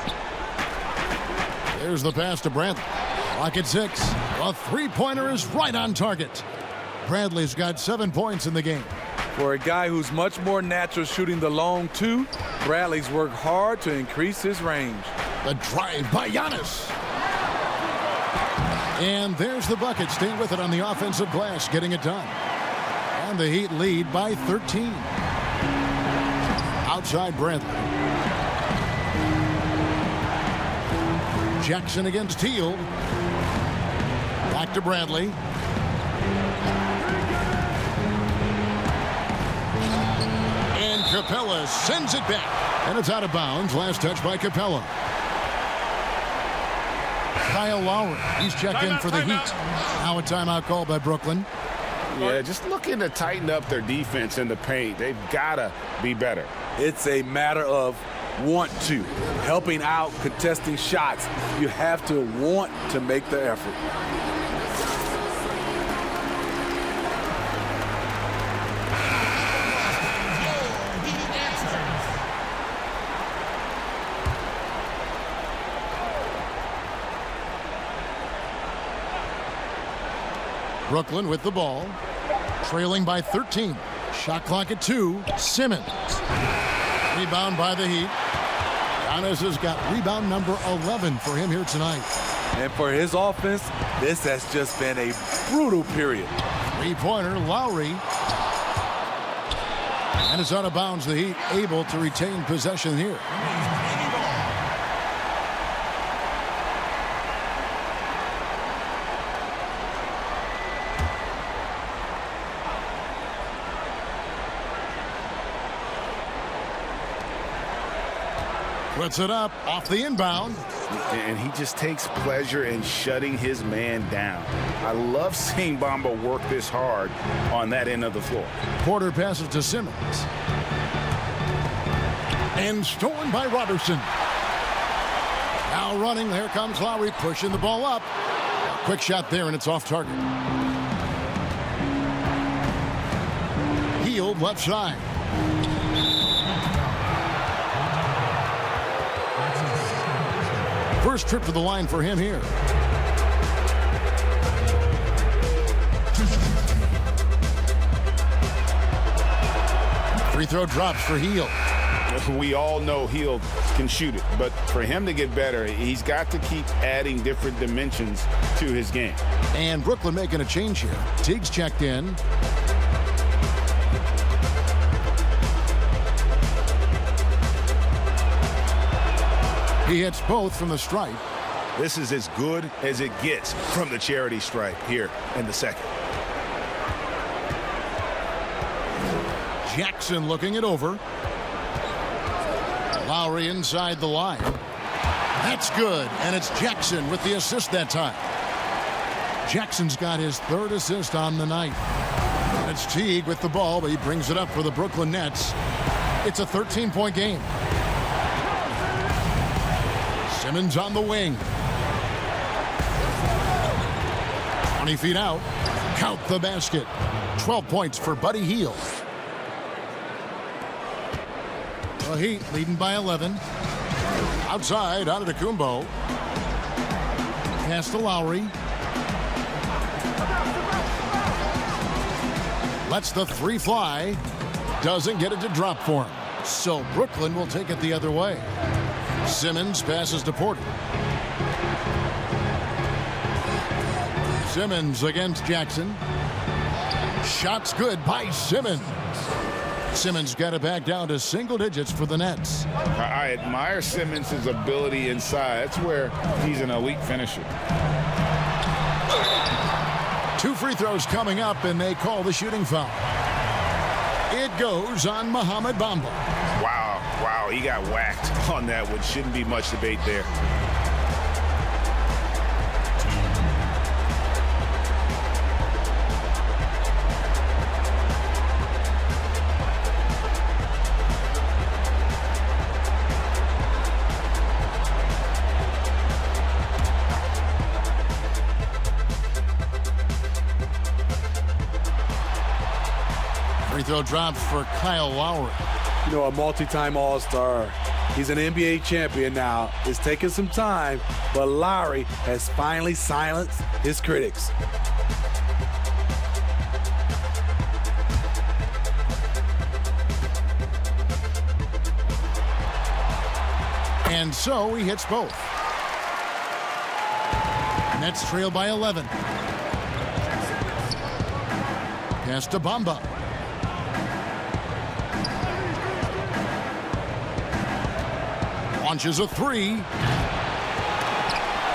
There's the pass to Bradley. Clock at 6. A three-pointer is right on target. Bradley's got 7 points in the game. For a guy who's much more natural shooting the long 2, Bradley's worked hard to increase his range. The drive by Giannis. And there's the bucket. Staying with it on the offensive glass, getting it done. And the Heat lead by 13. Outside Bradley. Jackson against Hield. Back to Bradley. And Capella sends it back. And it's out of bounds. Last touch by Capella. Kyle Lowry. He's checked in for the Heat. Now a timeout called by Brooklyn. Yeah, just looking to tighten up their defense in the paint. They've got to be better. It's a matter of want to. Helping out, contesting shots. You have to want to make the effort. Brooklyn with the ball. Trailing by 13. Shot clock at 2. Simmons. Rebound by the Heat. Giannis has got rebound number 11 for him here tonight. And for his offense, this has just been a brutal period. Three-pointer, Lowry. And it's out of bounds. The Heat able to retain possession here. Puts it up off the inbound. And he just takes pleasure in shutting his man down. I love seeing Bamba work this hard on that end of the floor. Porter passes to Simmons. And stolen by Robertson. Now running. Here comes Lowry pushing the ball up. A quick shot there, and it's off target. Hield left side. First trip to the line for him here. Free throw drops for Hield. We all know Hield can shoot it, but for him to get better, he's got to keep adding different dimensions to his game. And Brooklyn making a change here. Teague's checked in. He hits both from the stripe. This is as good as it gets from the charity stripe here in the second. Jackson looking it over. Lowry inside the line. That's good, and it's Jackson with the assist that time. Jackson's got his third assist on the night. And it's Teague with the ball, but he brings it up for the Brooklyn Nets. It's a 13-point game. Simmons on the wing. 20 feet out. Count the basket. 12 points for Buddy Hield. The Heat leading by 11. Outside, Antetokounmpo. Pass to Lowry. Lets the three fly. Doesn't get it to drop for him. So Brooklyn will take it the other way. Simmons passes to Porter. Simmons against Jackson. Shot's good by Simmons. Simmons got it back down to single digits for the Nets. I admire Simmons' ability inside. That's where he's an elite finisher. 2 free throws coming up, and they call the shooting foul. It goes on Mohamed Bamba. Wow, he got whacked on that one. Shouldn't be much debate there. Free throw drops for Kyle Lowry. You know, a multi-time All-Star. He's an NBA champion now. It's taken some time, but Lowry has finally silenced his critics. And so he hits both. Nets trail by 11. Pass to Bamba. Launches a three.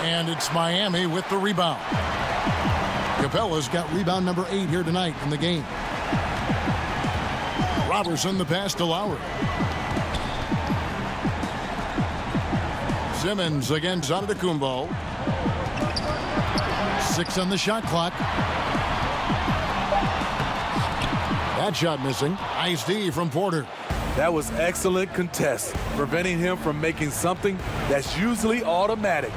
And it's Miami with the rebound. Capella's got rebound number 8 here tonight in the game. Robertson the pass to Lowry. Simmons against Antetokounmpo. 6 on the shot clock. That shot missing. Nice D from Porter. That was excellent contest, preventing him from making something that's usually automatic.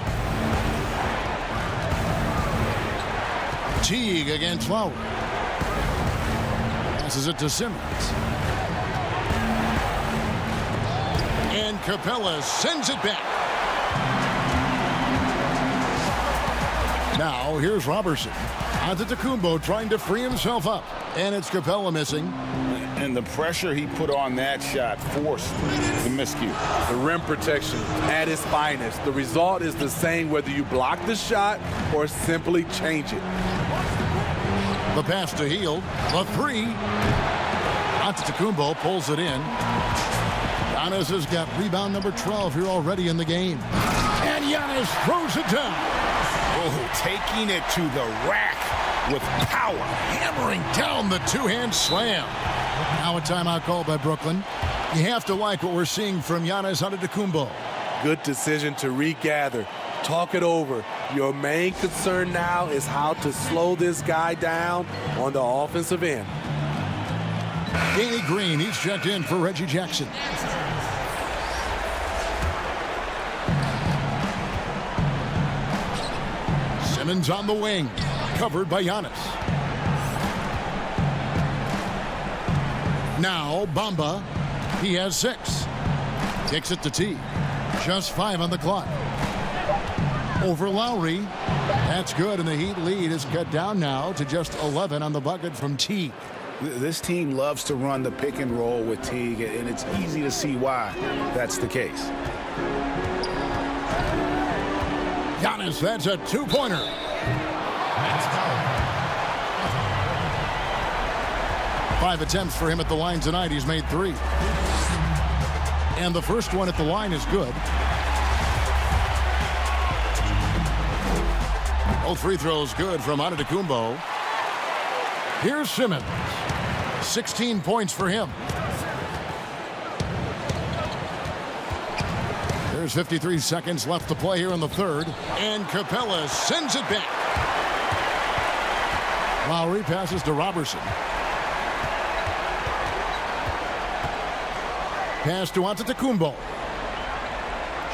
Teague against Lowry. Passes it to Simmons. And Capella sends it back. Now here's Robertson. Antetokounmpo trying to free himself up. And it's Capella missing. And the pressure he put on that shot forced the miscue. The rim protection at its finest. The result is the same whether you block the shot or simply change it. The pass to Hield. The three. Antetokounmpo pulls it in. Giannis has got rebound number 12 here already in the game. And Giannis throws it down. Oh, taking it to the rack with power. Hammering down the two-hand slam. Now a timeout call by Brooklyn. You have to like what we're seeing from Giannis Antetokounmpo. Good decision to regather. Talk it over. Your main concern now is how to slow this guy down on the offensive end. Danny Green, he's checked in for Reggie Jackson. Simmons on the wing, covered by Giannis. Now Bamba, he has 6. Kicks it to T. Just 5 on the clock. over Lowry. That's good, and the Heat lead is cut down now to just 11 on the bucket from Teague. This team loves to run the pick and roll with Teague, and it's easy to see why that's the case. Giannis, that's a two-pointer. Let's go. 5 attempts for him at the line tonight. He's made 3. And the first one at the line is good. Both free throws good from Antetokounmpo. Here's Simmons. 16 points for him. There's 53 seconds left to play here in the third. And Capella sends it back. Lowry passes to Robertson. Pass to Antetokounmpo.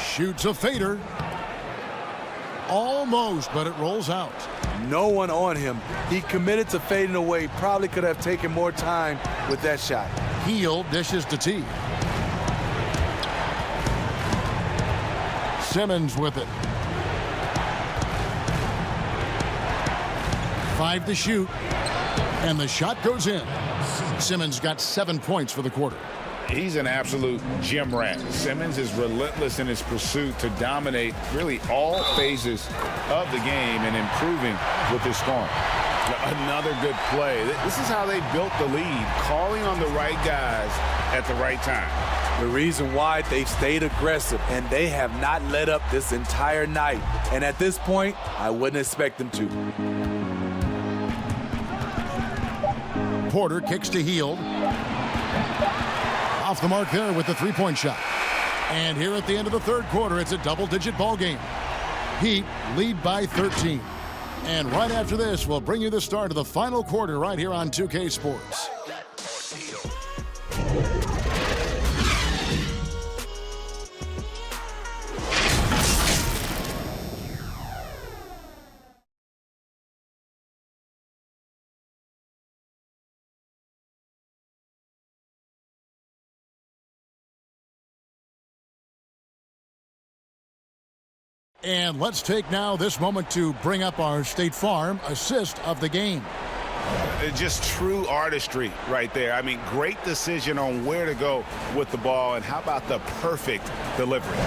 Shoots a fader. Almost, but it rolls out. No one on him. He committed to fading away. Probably could have taken more time with that shot. Heel dishes to Teague. Simmons with it. 5 to shoot. And the shot goes in. Simmons got 7 points for the quarter. He's an absolute gym rat. Simmons is relentless in his pursuit to dominate really all phases of the game and improving with his scoring. Another good play. This is how they built the lead, calling on the right guys at the right time. The reason why they've stayed aggressive, and they have not let up this entire night. And at this point, I wouldn't expect them to. Porter kicks to Hield. Off the mark there with the three-point shot. And here at the end of the third quarter, it's a double-digit ball game. Heat lead by 13. And right after this, we'll bring you the start of the final quarter right here on 2K Sports. And let's take now this moment to bring up our State Farm assist of the game. Just true artistry right there. I mean, great decision on where to go with the ball, and how about the perfect delivery?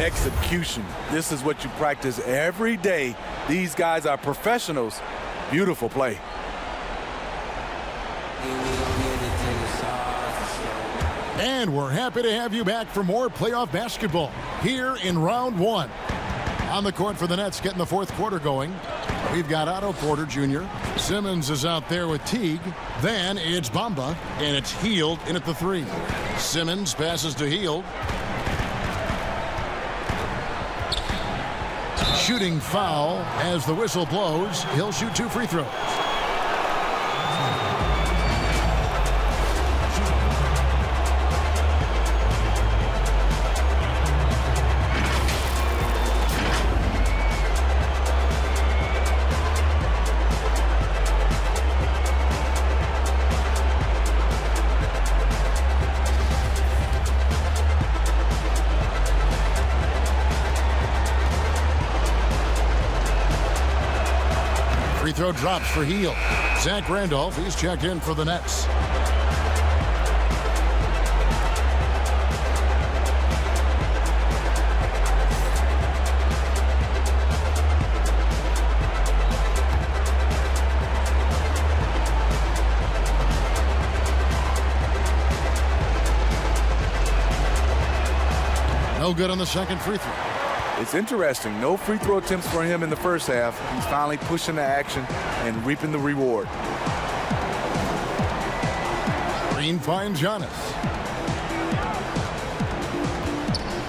Execution. This is what you practice every day. These guys are professionals. Beautiful play. And we're happy to have you back for more playoff basketball here in round one. On the court for the Nets, getting the fourth quarter going. We've got Otto Porter Jr. Simmons is out there with Teague. Then it's Bamba, and it's Hield in at the 3. Simmons passes to Hield. Shooting foul as the whistle blows. He'll shoot 2 free throws. Free throw drops for Hield. Zach Randolph, he's checked in for the Nets. No good on the second free throw. It's interesting. No free throw attempts for him in the first half. He's finally pushing the action and reaping the reward. Green finds Giannis.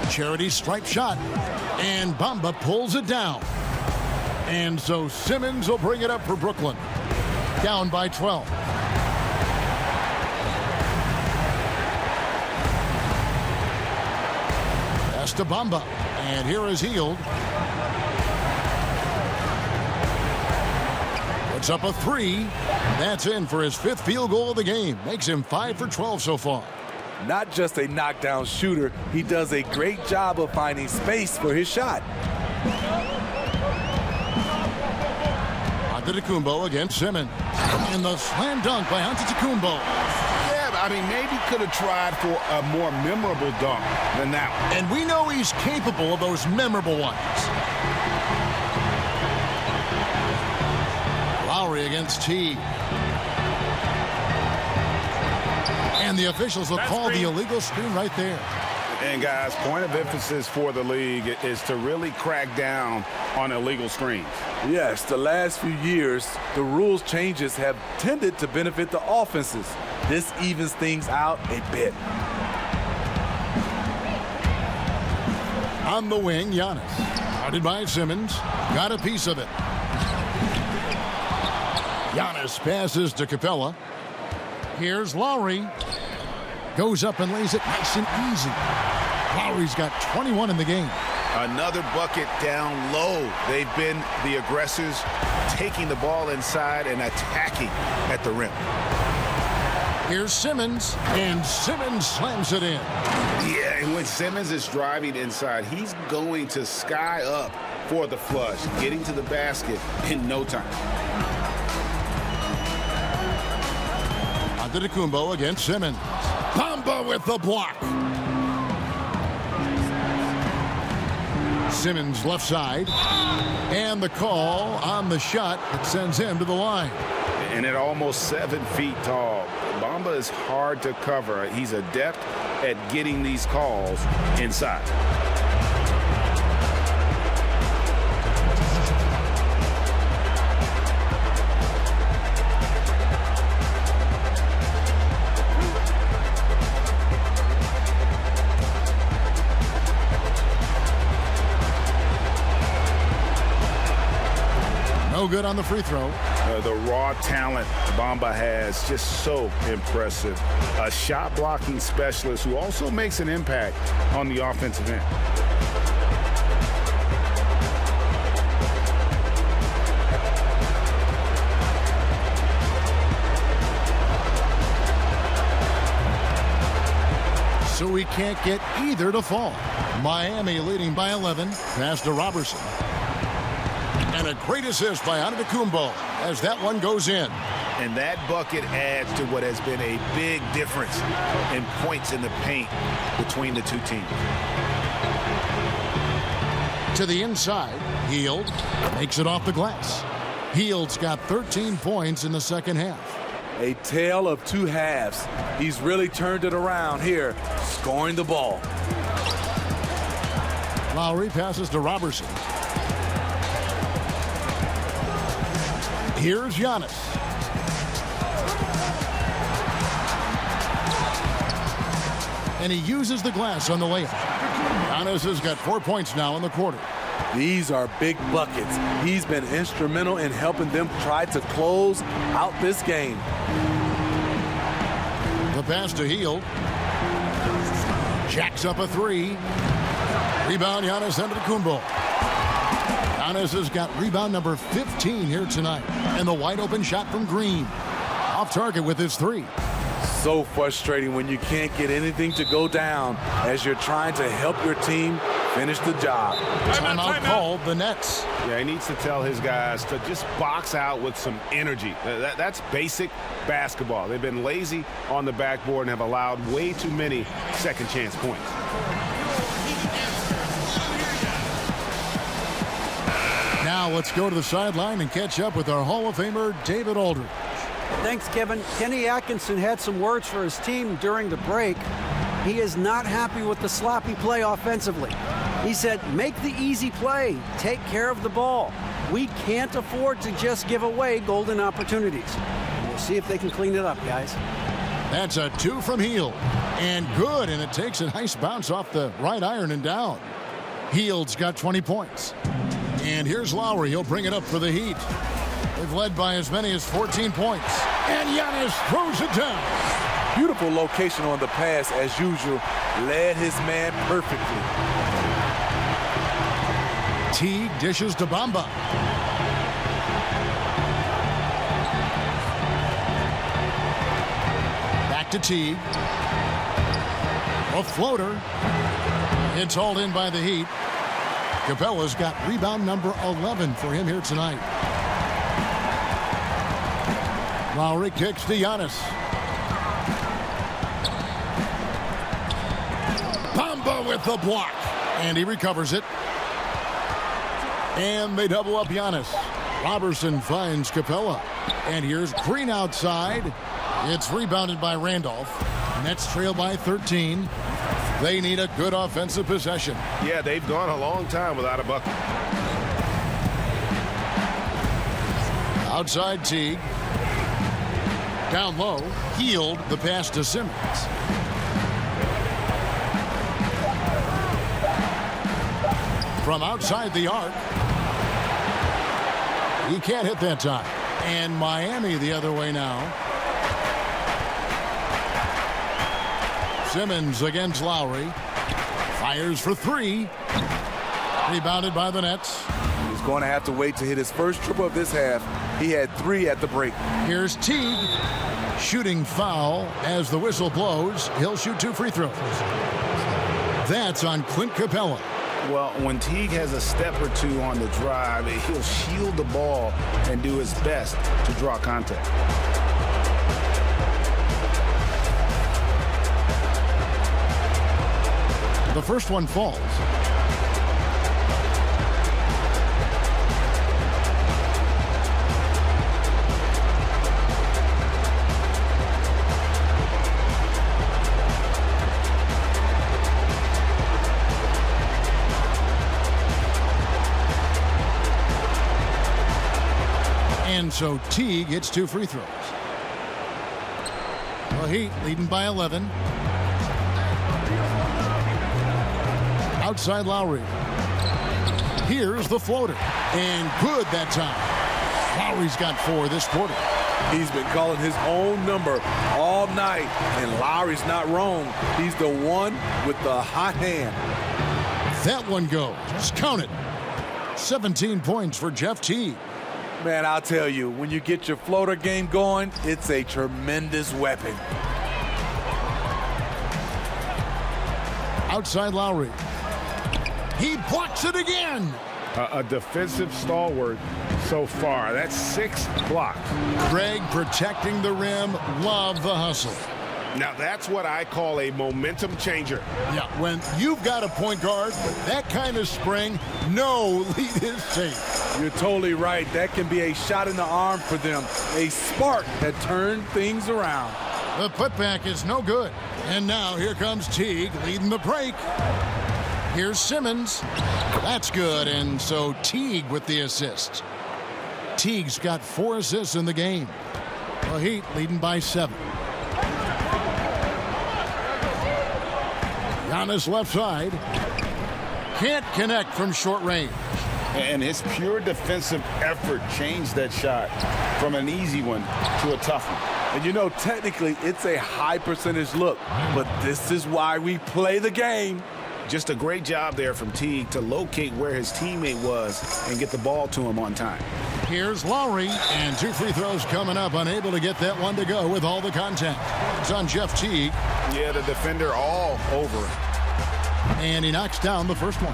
Charity stripe shot. And Bamba pulls it down. And so Simmons will bring it up for Brooklyn. Down by 12. Pass to Bamba. And here is Hield. Puts up a 3. That's in for his 5th field goal of the game. Makes him 5 for 12 so far. Not just a knockdown shooter, he does a great job of finding space for his shot. Antetokounmpo against Simmons. And the slam dunk by Antetokounmpo. Yeah, I mean, maybe could have tried for a more memorable dunk than that one. And we know he's capable of those memorable ones. Lowry against Teague. And the officials will call the illegal screen right there. And guys, point of emphasis for the league is to really crack down on illegal screens. Yes, the last few years, the rules changes have tended to benefit the offenses. This evens things out a bit. On the wing, Giannis. Guarded by Simmons. Got a piece of it. Giannis passes to Capella. Here's Lowry. Goes up and lays it nice and easy. Lowry's got 21 in the game. Another bucket down low. They've been the aggressors, taking the ball inside and attacking at the rim. Here's Simmons, and Simmons slams it in. Yeah, and when Simmons is driving inside, he's going to sky up for the flush, getting to the basket in no time. Antetokounmpo against Simmons. Bamba with the block. Simmons left side. And the call on the shot that sends him to the line. And at almost 7 feet tall, Bamba is hard to cover. He's adept at getting these calls inside. No good on the free throw. The raw talent Bamba has, just so impressive. A shot blocking specialist who also makes an impact on the offensive end. So we can't get either to fall. Miami leading by 11. Pass to Robertson. And a great assist by Antetokounmpo as that one goes in. And that bucket adds to what has been a big difference in points in the paint between the two teams. To the inside, Hield makes it off the glass. Hield's got 13 points in the second half. A tale of two halves. He's really turned it around here, scoring the ball. Lowry passes to Robertson. Here's Giannis. And he uses the glass on the layup. Giannis has got 4 points now in the quarter. These are big buckets. He's been instrumental in helping them try to close out this game. The pass to Hield. Jacks up a three. Rebound, Giannis Antetokounmpo. Giannis has got rebound number 15 here tonight. And the wide open shot from Green. Off target with his three. So frustrating when you can't get anything to go down as you're trying to help your team finish the job. Timeout called the Nets. Yeah, he needs to tell his guys to just box out with some energy. That's basic basketball. They've been lazy on the backboard and have allowed way too many second chance points. Now let's go to the sideline and catch up with our Hall of Famer, David Aldridge. Thanks, Kevin. Kenny Atkinson had some words for his team during the break. He is not happy with the sloppy play offensively. He said, make the easy play. Take care of the ball. We can't afford to just give away golden opportunities. We'll see if they can clean it up, guys. That's a two from Hield. And good, and it takes a nice bounce off the right iron and down. Hield's got 20 points. And here's Lowry. He'll bring it up for the Heat. They've led by as many as 14 points. And Giannis throws it down. Beautiful location on the pass as usual. Led his man perfectly. Teague dishes to Bamba. Back to Teague. A floater. It's hauled in by the Heat. Capella's got rebound number 11 for him here tonight. Lowry kicks to Giannis. Bamba with the block. And he recovers it. And they double up Giannis. Robertson finds Capella. And here's Green outside. It's rebounded by Randolph. Nets trail by 13. They need a good offensive possession. Yeah, they've gone a long time without a bucket. Outside Teague. Down low. Healed the pass to Simmons. From outside the arc. He can't hit that time. And Miami the other way now. Simmons against Lowry. Fires for three. Rebounded by the Nets. He's going to have to wait to hit his first triple of this half. He had 3 at the break. Here's Teague. Shooting foul as the whistle blows. He'll shoot 2 free throws. That's on Clint Capella. Well, when Teague has a step or two on the drive, he'll shield the ball and do his best to draw contact. The first one falls. And so Teague hits 2 free throws. The Heat leading by 11. Outside Lowry. Here's the floater. And good that time. Lowry's got 4 this quarter. He's been calling his own number all night. And Lowry's not wrong. He's the one with the hot hand. That one goes. Just count it. 17 points for Jeff Teague. Man, I'll tell you, when you get your floater game going, it's a tremendous weapon. Outside Lowry. He blocks it again. A defensive stalwart so far. That's 6 blocks. Craig protecting the rim. Love the hustle. Now that's what I call a momentum changer. Yeah, when you've got a point guard with that kind of spring, no lead is safe. You're totally right. That can be a shot in the arm for them. A spark that turned things around. The putback is no good. And now here comes Teague leading the break. Here's Simmons. That's good. And so Teague with the assist. Teague's got 4 assists in the game. The Heat leading by 7. Giannis left side. Can't connect from short range. And his pure defensive effort changed that shot from an easy one to a tough one. And you know, technically, it's a high percentage look, but this is why we play the game. Just a great job there from Teague to locate where his teammate was and get the ball to him on time. Here's Lowry, and 2 free throws coming up, unable to get that one to go with all the contact. It's on Jeff Teague. Yeah, the defender all over him. And he knocks down the first one.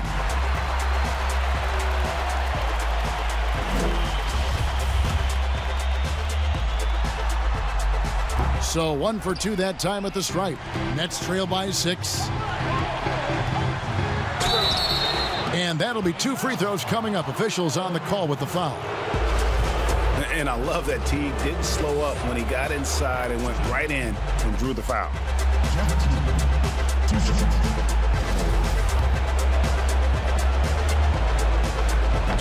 So 1 for 2 that time at the stripe. Nets trail by 6. And that'll be 2 free throws coming up. Officials on the call with the foul. And I love that Teague didn't slow up when he got inside and went right in and drew the foul.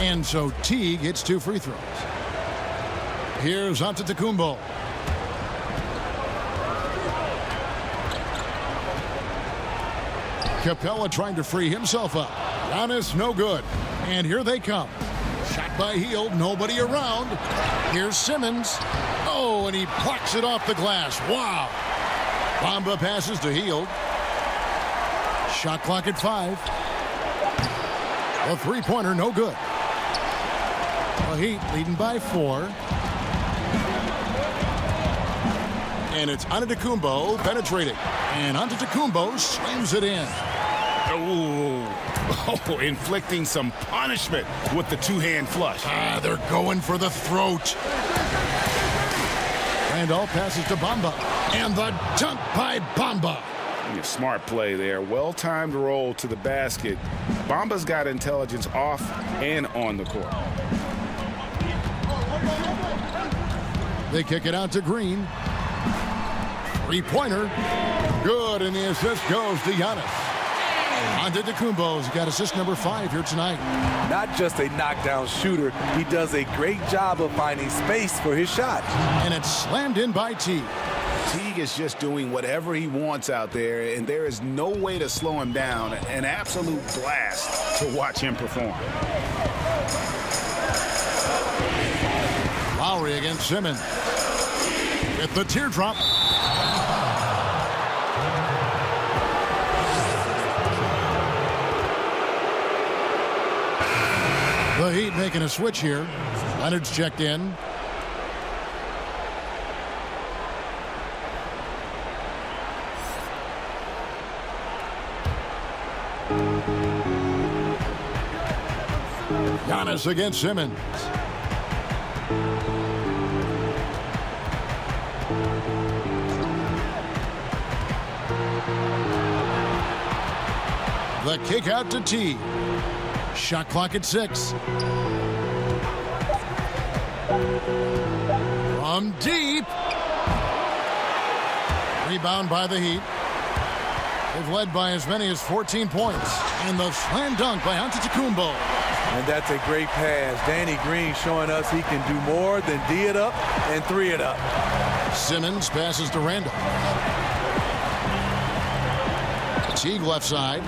And so Teague hits 2 free throws. Here's Antetokounmpo. Capella trying to free himself up. Giannis, no good. And here they come. Shot by Hield, nobody around. Here's Simmons. Oh, and he plucks it off the glass. Wow. Bamba passes to Hield. Shot clock at 5. A 3-pointer, no good. The Heat leading by 4. And it's Antetokounmpo penetrating. And Antetokounmpo slams it in. Oh, inflicting some punishment with the 2-hand flush. They're going for the throat. Randolph passes to Bamba. And the dunk by Bamba. Smart play there. Well-timed roll to the basket. Bamba's got intelligence off and on the court. They kick it out to Green. Three-pointer. Good, and the assist goes to Giannis. Antetokounmpo's got assist number 5 here tonight. Not just a knockdown shooter, he does a great job of finding space for his shot. And it's slammed in by Teague. Teague is just doing whatever he wants out there, and there is no way to slow him down. An absolute blast to watch him perform. Lowry against Simmons. With the teardrop. The Heat making a switch here. Leonard's checked in. Giannis against Simmons. The kick out to T. Shot clock at 6. From deep. Rebound by the Heat. They've led by as many as 14 points. And the slam dunk by Antetokounmpo. And that's a great pass. Danny Green showing us he can do more than D it up and 3 it up. Simmons passes to Randall. Teague left side.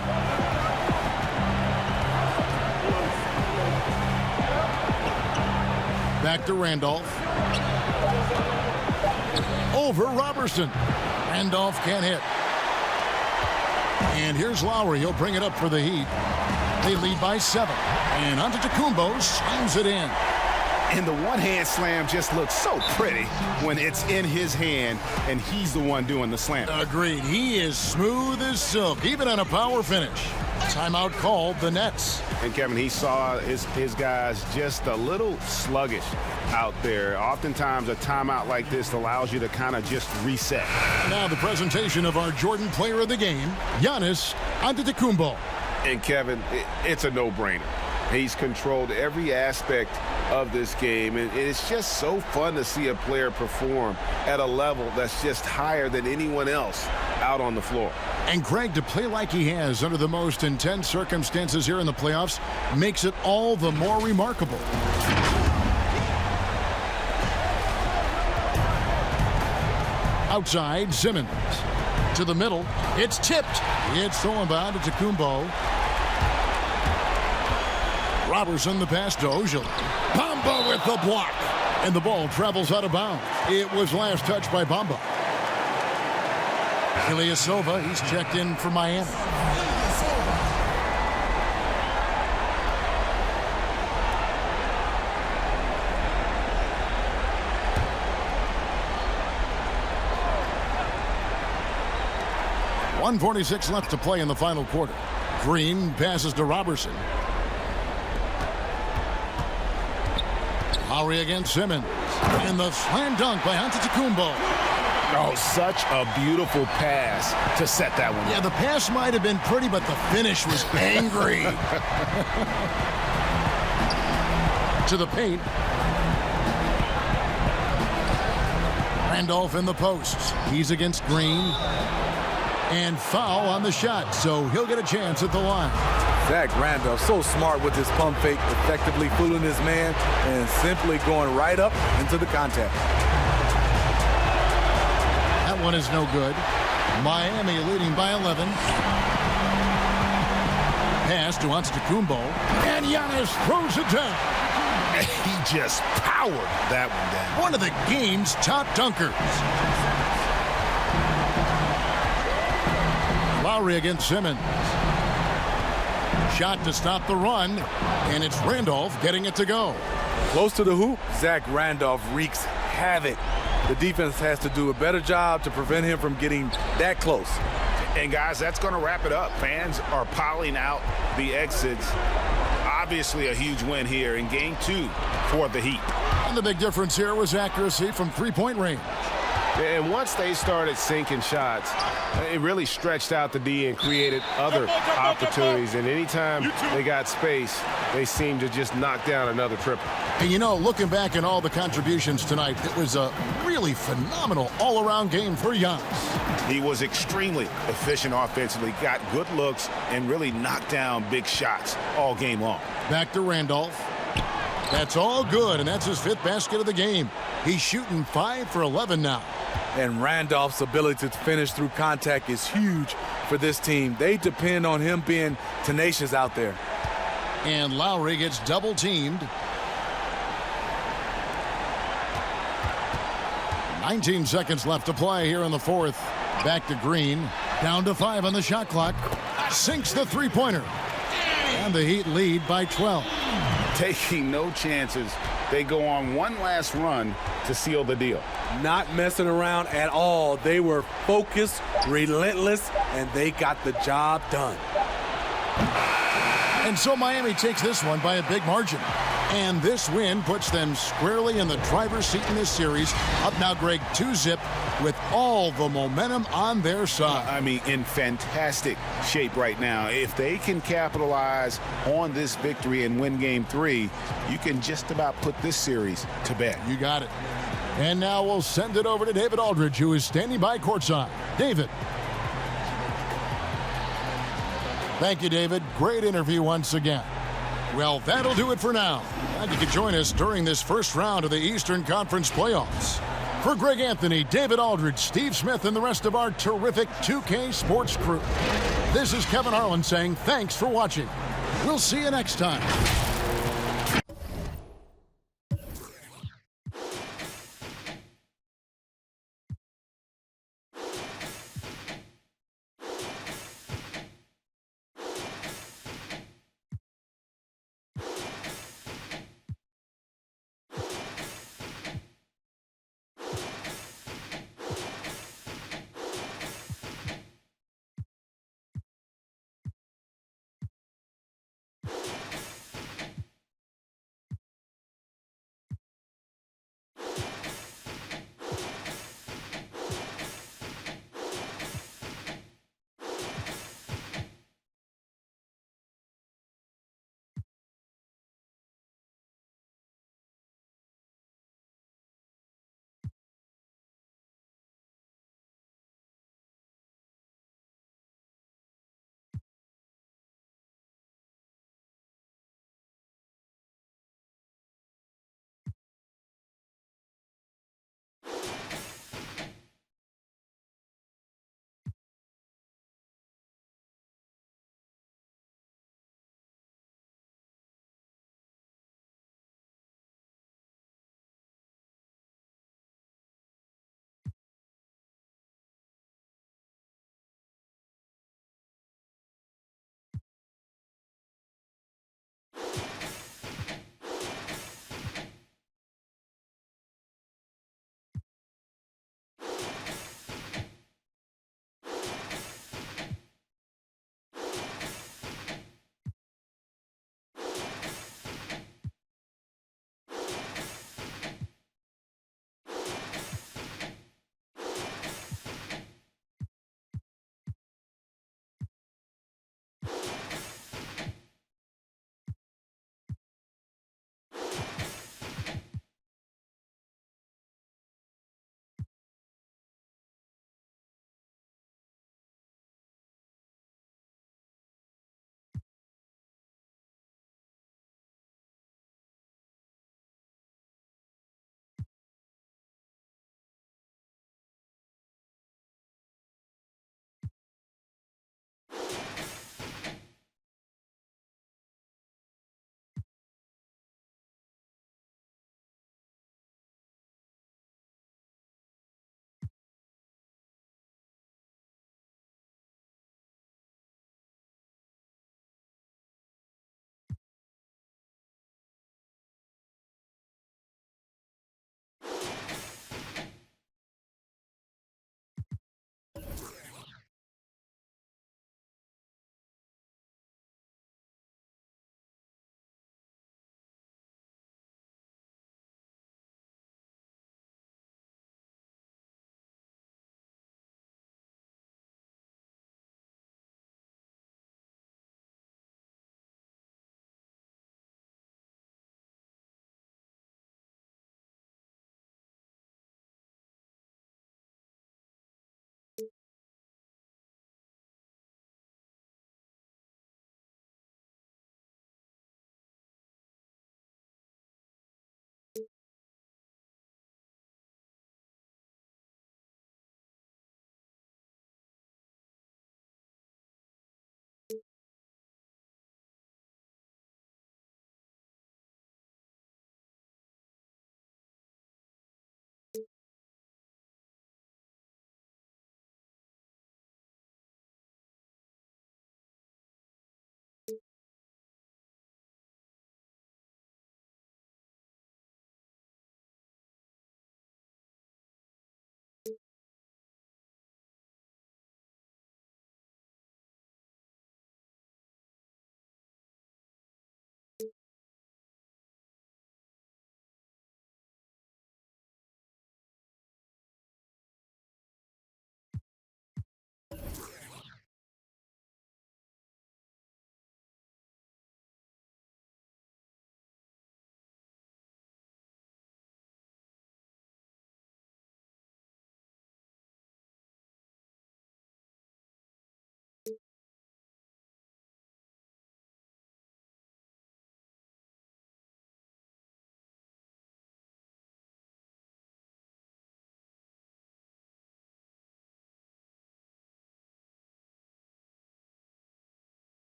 Back to Randolph. Over Robertson. Randolph can't hit. And here's Lowry. He'll bring it up for the Heat. They lead by 7. And Antetokounmpo slams it in. And the one-hand slam just looks so pretty when it's in his hand and he's the one doing the slam. Agreed. He is smooth as silk, even on a power finish. Timeout called the Nets. And Kevin, he saw his guys just a little sluggish out there. Oftentimes a timeout like this allows you to kind of just reset. Now the presentation of our Jordan player of the game, Giannis Antetokounmpo. And Kevin, it's a no-brainer. He's controlled every aspect of this game, and it's just so fun to see a player perform at a level that's just higher than anyone else out on the floor. And Craig, to play like he has under the most intense circumstances here in the playoffs makes it all the more remarkable. Outside, Simmons. To the middle. It's tipped. It's thrown by Antetokounmpo. Robertson the pass to Ojala. Bamba with the block. And the ball travels out of bounds. It was last touched by Bamba. Ilyasova, he's checked in for Miami. .146 left to play in the final quarter. Green passes to Robertson. Lowry against Simmons. And the slam dunk by Antetokounmpo. Oh, such a beautiful pass to set that one. Yeah, the pass might have been pretty, but the finish was angry. To the paint. Randolph in the posts. He's against Green. And foul on the shot, so he'll get a chance at the line. Zach Randolph, so smart with his pump fake, effectively fooling his man and simply going right up into the contact. That one is no good. Miami leading by 11. Pass to Antetokounmpo. And Giannis throws it down. He just powered that one down. One of the game's top dunkers. Lowry against Simmons. Shot to stop the run, and it's Randolph getting it to go. Close to the hoop, Zach Randolph wreaks havoc. The defense has to do a better job to prevent him from getting that close. And guys, that's going to wrap it up. Fans are piling out the exits. Obviously a huge win here in Game 2 for the Heat. And the big difference here was accuracy from three-point range. And once they started sinking shots, it really stretched out the D and created other opportunities. And anytime they got space, they seemed to just knock down another triple. And you know, looking back at all the contributions tonight, it was a really phenomenal all-around game for Giannis. He was extremely efficient offensively, got good looks, and really knocked down big shots all game long. Back to Randolph. That's all good, and that's his 5th basket of the game. He's shooting 5 for 11 now. And Randolph's ability to finish through contact is huge for this team. They depend on him being tenacious out there. And Lowry gets double-teamed. 19 seconds left to play here in the 4th. Back to Green. Down to 5 on the shot clock. Sinks the three-pointer. And the Heat lead by 12. Taking no chances. They go on one last run to seal the deal. Not messing around at all. They were focused, relentless, and they got the job done. And so Miami takes this one by a big margin. And this win puts them squarely in the driver's seat in this series. Up now, Greg, 2-zip with all the momentum on their side. I mean, in fantastic shape right now. If they can capitalize on this victory and win Game 3, you can just about put this series to bed. You got it. And now we'll send it over to David Aldridge, who is standing by courtside. David. Thank you, David. Great interview once again. Well, that'll do it for now. Glad you could join us during this first round of the Eastern Conference playoffs. For Greg Anthony, David Aldridge, Steve Smith, and the rest of our terrific 2K Sports crew, this is Kevin Harlan saying thanks for watching. We'll see you next time.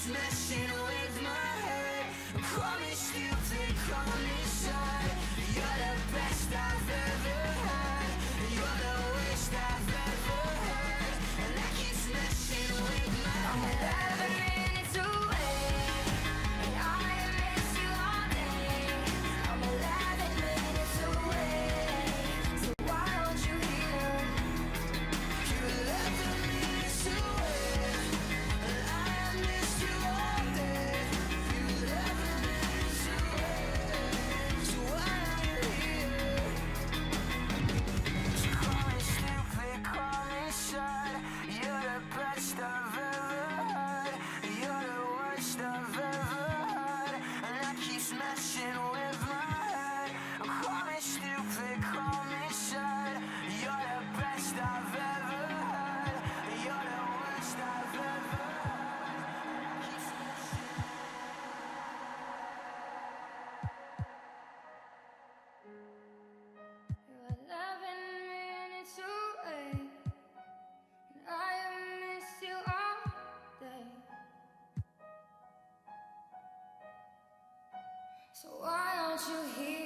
messing with my head. Call me stupid, call me sad. You're the best I've ever had. You're the worst I've ever had. And that keeps messing with my head. I'm 11 minutes away, and I miss you all day. I'm 11 minutes away, so why aren't you here? You're 11 minutes away, and I miss you all day. You're 11 minutes away, so why aren't you here? So call me stupid, call me sad. You're the best I've ever had. You're the worst I've ever had. And that keeps messing with my head. Call me stupid, call me sad. You're the best I've ever had. You're the worst I've ever had. Keeps messing. You're 11 minutes away, and I miss you all day. So why aren't you here?